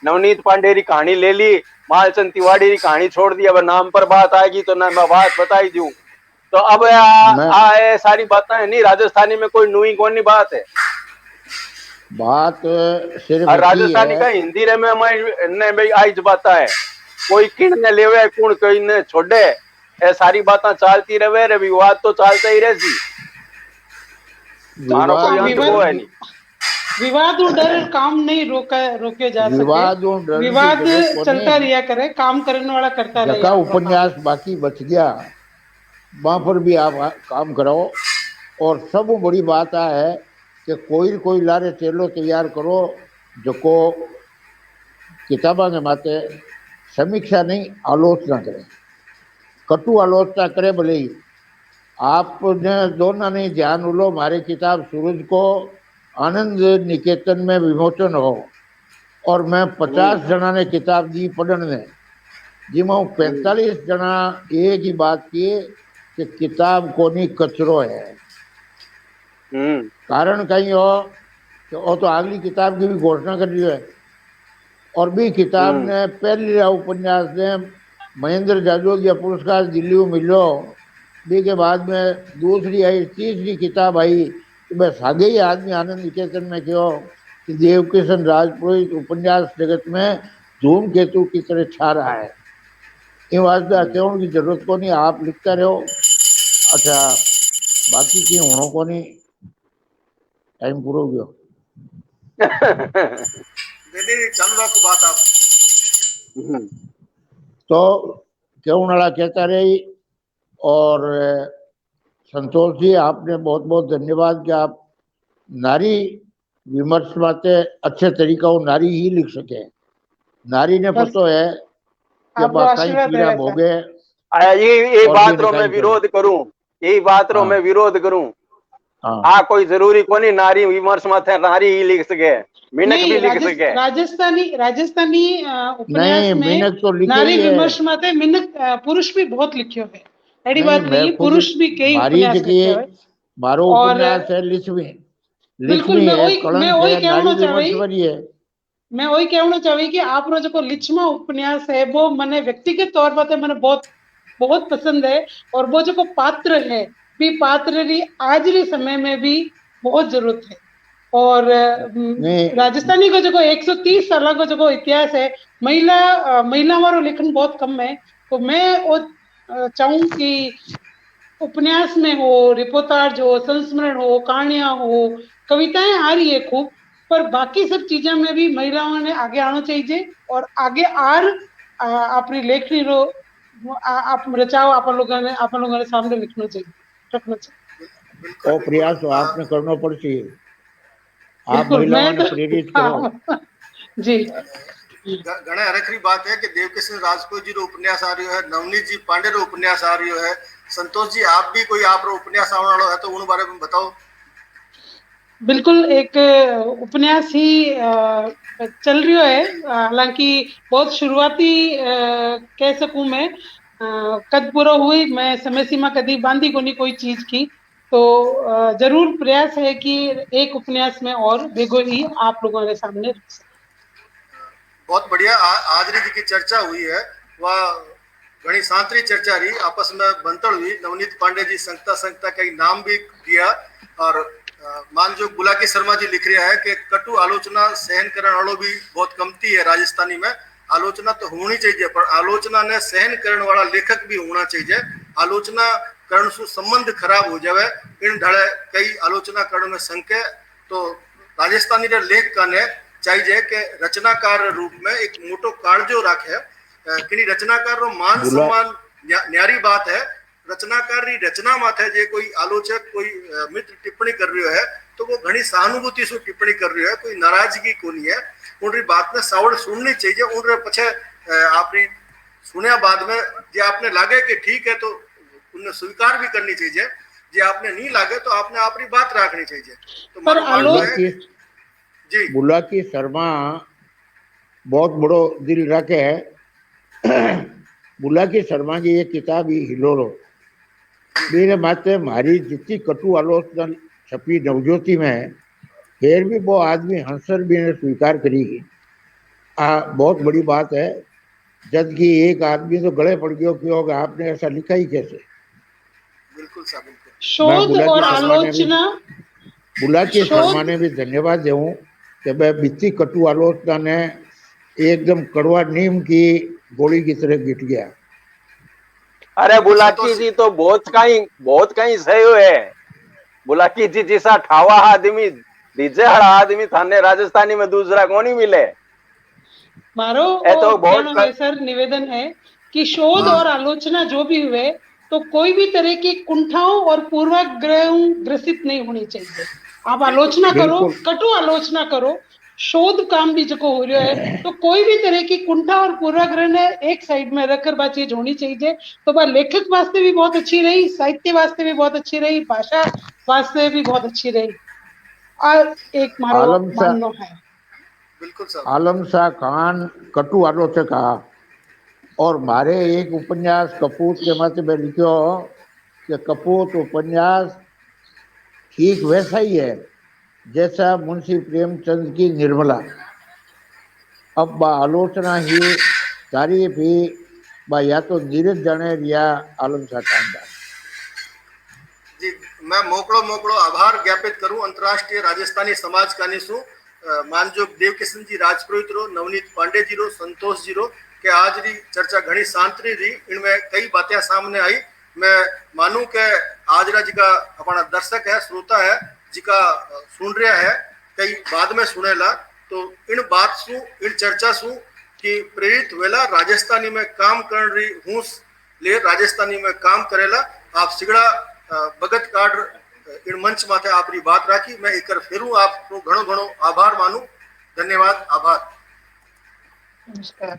नवनीत पांडे की कहानी ले ली, मालचंद तिवारी की कहानी छोड़ दी। अब नाम पर बात आएगी तो ना मैं बात बताई दूं। तो अब सारी बातें नहीं, राजस्थानी में कोई नुई कौन नहीं बात है। बात सिर्फ राजस्थानी का हिंदी रे में भाई आज बात है, कोई किण ने लेवे, कौन कोई ने छोड़े, ये सारी बातें चलती रहे रे, विवाद तो चलता ही रहे। मारो कोई अंत विवाद- वो है नहीं। विवाद और डर काम नहीं रोके जा विवाद और डर सके। की विवाद जरूरत कोनी। चलता रहा करे, काम करने वाला करता रहे। जका उपन्यास बाकी बच गया वहां पर भी आप काम कराओ। और सब बड़ी बात आ है कि कोई लारे चेलो तैयार करो जो किताबा के माते समीक्षा नहीं आलोचना करे, कटु आलोचना करे। भले ही आपने दोनों ने ध्यान लो, मारी किताब सूरज को आनंद निकेतन में विमोचन हो और मैं 50 जना ने किताब दी पढ़ने ने, जिसमें 45 जना एक ही बात की कि किताब कोनी कचरो है। कारण कहीं हो कि वो तो अगली किताब की भी घोषणा कर रही है। और भी किताब ने पहली उपन्यास ने महेंद्र जाजोगिया पुरस्कार दिल्ली में मिलो, बी के बाद में दूसरी आई, तीसरी किताब आई तो बस आगे ही आदमी आनंद निकेतन में क्यों कि देवकिशन राजपुरोहित उपन्यास जगत में धूमकेतु की तरह छा रहा है। ये वास्ते कहने की जरूरत को नहीं, आप लिखता रहो। अच्छा बाकी की होना को नहीं, टाइम पूरा गयो। चालू रखो बात आप। तो क्यों वाला कहता रही। और संतोष जी आपने बहुत बहुत धन्यवाद कि आप नारी विमर्श बातें अच्छे तरीका वो नारी ही लिख सके। नारी ने पता है कि बाकाई पीड़ा भोगे। यही बात रो मैं विरोध करूं, यही बात रो मैं विरोध करूं। हाँ कोई जरूरी कोनी नारी विमर्श माथे नारी ही लिख सके, मिनक भी लिख सके। राजस्थानी उपन्यास में तो नारी विमर्श माथे मिनक पुरुष भी बहुत लिखियो है। एडी बात नहीं, पुरुष भी कई उपन्यास लिखे है। मारो उपन्यास है लिखवी, बिल्कुल मैं वही कहना चाहवी, मैं वही कहना चाहवी कि आप रो जो लिचमा उपन्यास है वो मने व्यक्तिगत तौर पर मने बहुत बहुत पसंद है। और वो जो पात्र है भी पात्र री आज री समय में भी बहुत जरूरत है। और राजस्थानी को जो 130 साल को जो इतिहास है, महिला वालों लेखन बहुत कम है। तो मैं चाहूं कि उपन्यास में हो, रिपोर्टाज हो, संस्मरण हो, कहानियां हो, कविताएं आ रही है खूब, पर बाकी सब चीजों में भी महिलाओं ने आगे आना चाहिए। और आगे अपनी लेखनी रो आप रचाओ अपन लोगों ने सामने लिखना चाहिए, रखना चाहिए। और प्रयास तो आपने करना पड़ती है। आप महिलाओं ने प्रेरित करो जी। घणे हरखरी बात है कि देवकिशन राजपूत जी रो उपन्यास आ रही है, नवनीत जी पांडे रो उपन्यास आ रही है। संतोष जी आप भी कोई आप रो उपन्यास आने वाला है तो उन बारे में बताओ। बिल्कुल एक उपन्यास ही चल रही है, हालांकि बहुत शुरुआती कह सकूं मैं, कद पूरा हुई मैं समय सीमा कदी बांधी को नहीं कोई चीज की। तो जरूर प्रयास है कि एक उपन्यास में और बेगो ही आप लोगों के सामने रख सकें। बहुत बढ़िया। आज री की चर्चा हुई है वह घनी शांतरी चर्चा रही, आपस में बंतड़ हुई। नवनीत पांडे जी संगता कई नाम भी दिया। और मानजोग बुलाकी शर्मा जी लिख रहा है कि कटु आलोचना सहन करने वालों भी बहुत कमती है राजस्थानी में। आलोचना तो होनी चाहिए पर आलोचना ने सहन करने वाला लेखक भी होना चाहिए। आलोचना करण से संबंध खराब हो जाए इन ढड़े कई आलोचना करने में संके। तो राजस्थानी रे लेख का ने चाहिए कि रचनाकार रूप में एक मोटो काळजो राखे कि रचनाकार रो मान सम्मान न्यारी बात है। रचनाकार री रचना माथे जे कोई आलोचक कोई मित्र टिप्पणी कर रही है तो वो घनी सहानुभूति से टिप्पणी कर रही है, कोई नाराजगी कोनी है। उनरी बात में सावड़ सुननी चाहिए। उनरे पछे आपनी सुनया बाद में जे आपने लागे कि ठीक है तो उन्हें स्वीकार भी करनी चाहिए, जे आपने नहीं लागे तो आपने अपनी बात रखनी चाहिए। तो जी बुलाकी शर्मा बहुत बड़ो दिल रखे है। बुलाकी शर्मा की एक किताब ही हिलोरो मेरे माते मारी जितनी कटु आलोचना छपी नवज्योति में, फिर भी वो आदमी हंसर भी ने स्वीकार करेगी। बहुत बड़ी बात है। जब कि एक आदमी तो गले पड़ गया क्यों आपने ऐसा लिखा ही कैसे। बिल्कुल साहब, शोध और आलोचना बुलाकी शर्मा ने भी धन्यवाद देऊं कि वह बीती कटु आलोचना ने एकदम कड़वा नीम की गोली की तरह गिट गया। अरे बुलाकी जी तो बहुत कहीं सहयो है। बोला कि जी जिसा ठावा आदमी डीजे हड़ा आदमी थाने राजस्थानी में दूसरा कौन ही मिले। मारो ये तो बहुत कहना है सर, निवेदन है कि शोध और आलोचना जो भी हुए तो कोई भी तरह की कुंठाओं और पूर्वाग्रहों ग्रसित नहीं होनी चाहिए। आप आलोचना करो, बिल्कुल। कटु आलोचना करो, शोध काम भी जो हो रहा है तो कोई भी तरह की कुंठा और पूर्वाग्रह ने एक साइड में रखकर बात चीज होनी चाहिए। तो बात लेखक वास्ते भी बहुत अच्छी रही, साहित्य वास्ते भी बहुत अच्छी रही, भाषा वास्ते भी बहुत अच्छी रही। और एक मारो आलम शाह मानना है। बिल्कुल साहब। आलम शाह खान कटु आलोचक था और मारे एक उपन्यास कपूत के मत में लिखो कि कपूत उपन्यास ठीक वैसा ही है जैसा मुंशी प्रेमचंद की निर्मला। अब बा आलोचना ही तारीफ ही बा या तो नीरज जाने या आलम शाह खान का। जी मैं मोकड़ो आभार ज्ञापित करूं अंतर्राष्ट्रीय राजस्थानी समाज का निशु मानजोग देवकिशन जी राजपुरोहित रो, नवनीत पांडे जी रो, संतोष जी रो के आज री चर्चा घनी शांति रही। इनमें कई बातें सामने आई। मैं मानूं के आज रा जिका अपना दर्शक है, श्रोता है, जिका सुन रहा है, कई बाद में सुनेला, तो इन बात सु इन चर्चा सु कि प्रेरित वेला राजस्थानी में काम कर रही हूँ ले राजस्थानी में काम करेला। आप सिगड़ा भगत कार्ड इन मंच माथे आपरी बात राखी। मैं एक फेरू आपको घणो घणो आभार मानू। धन्यवाद, आभार। नमस्कार।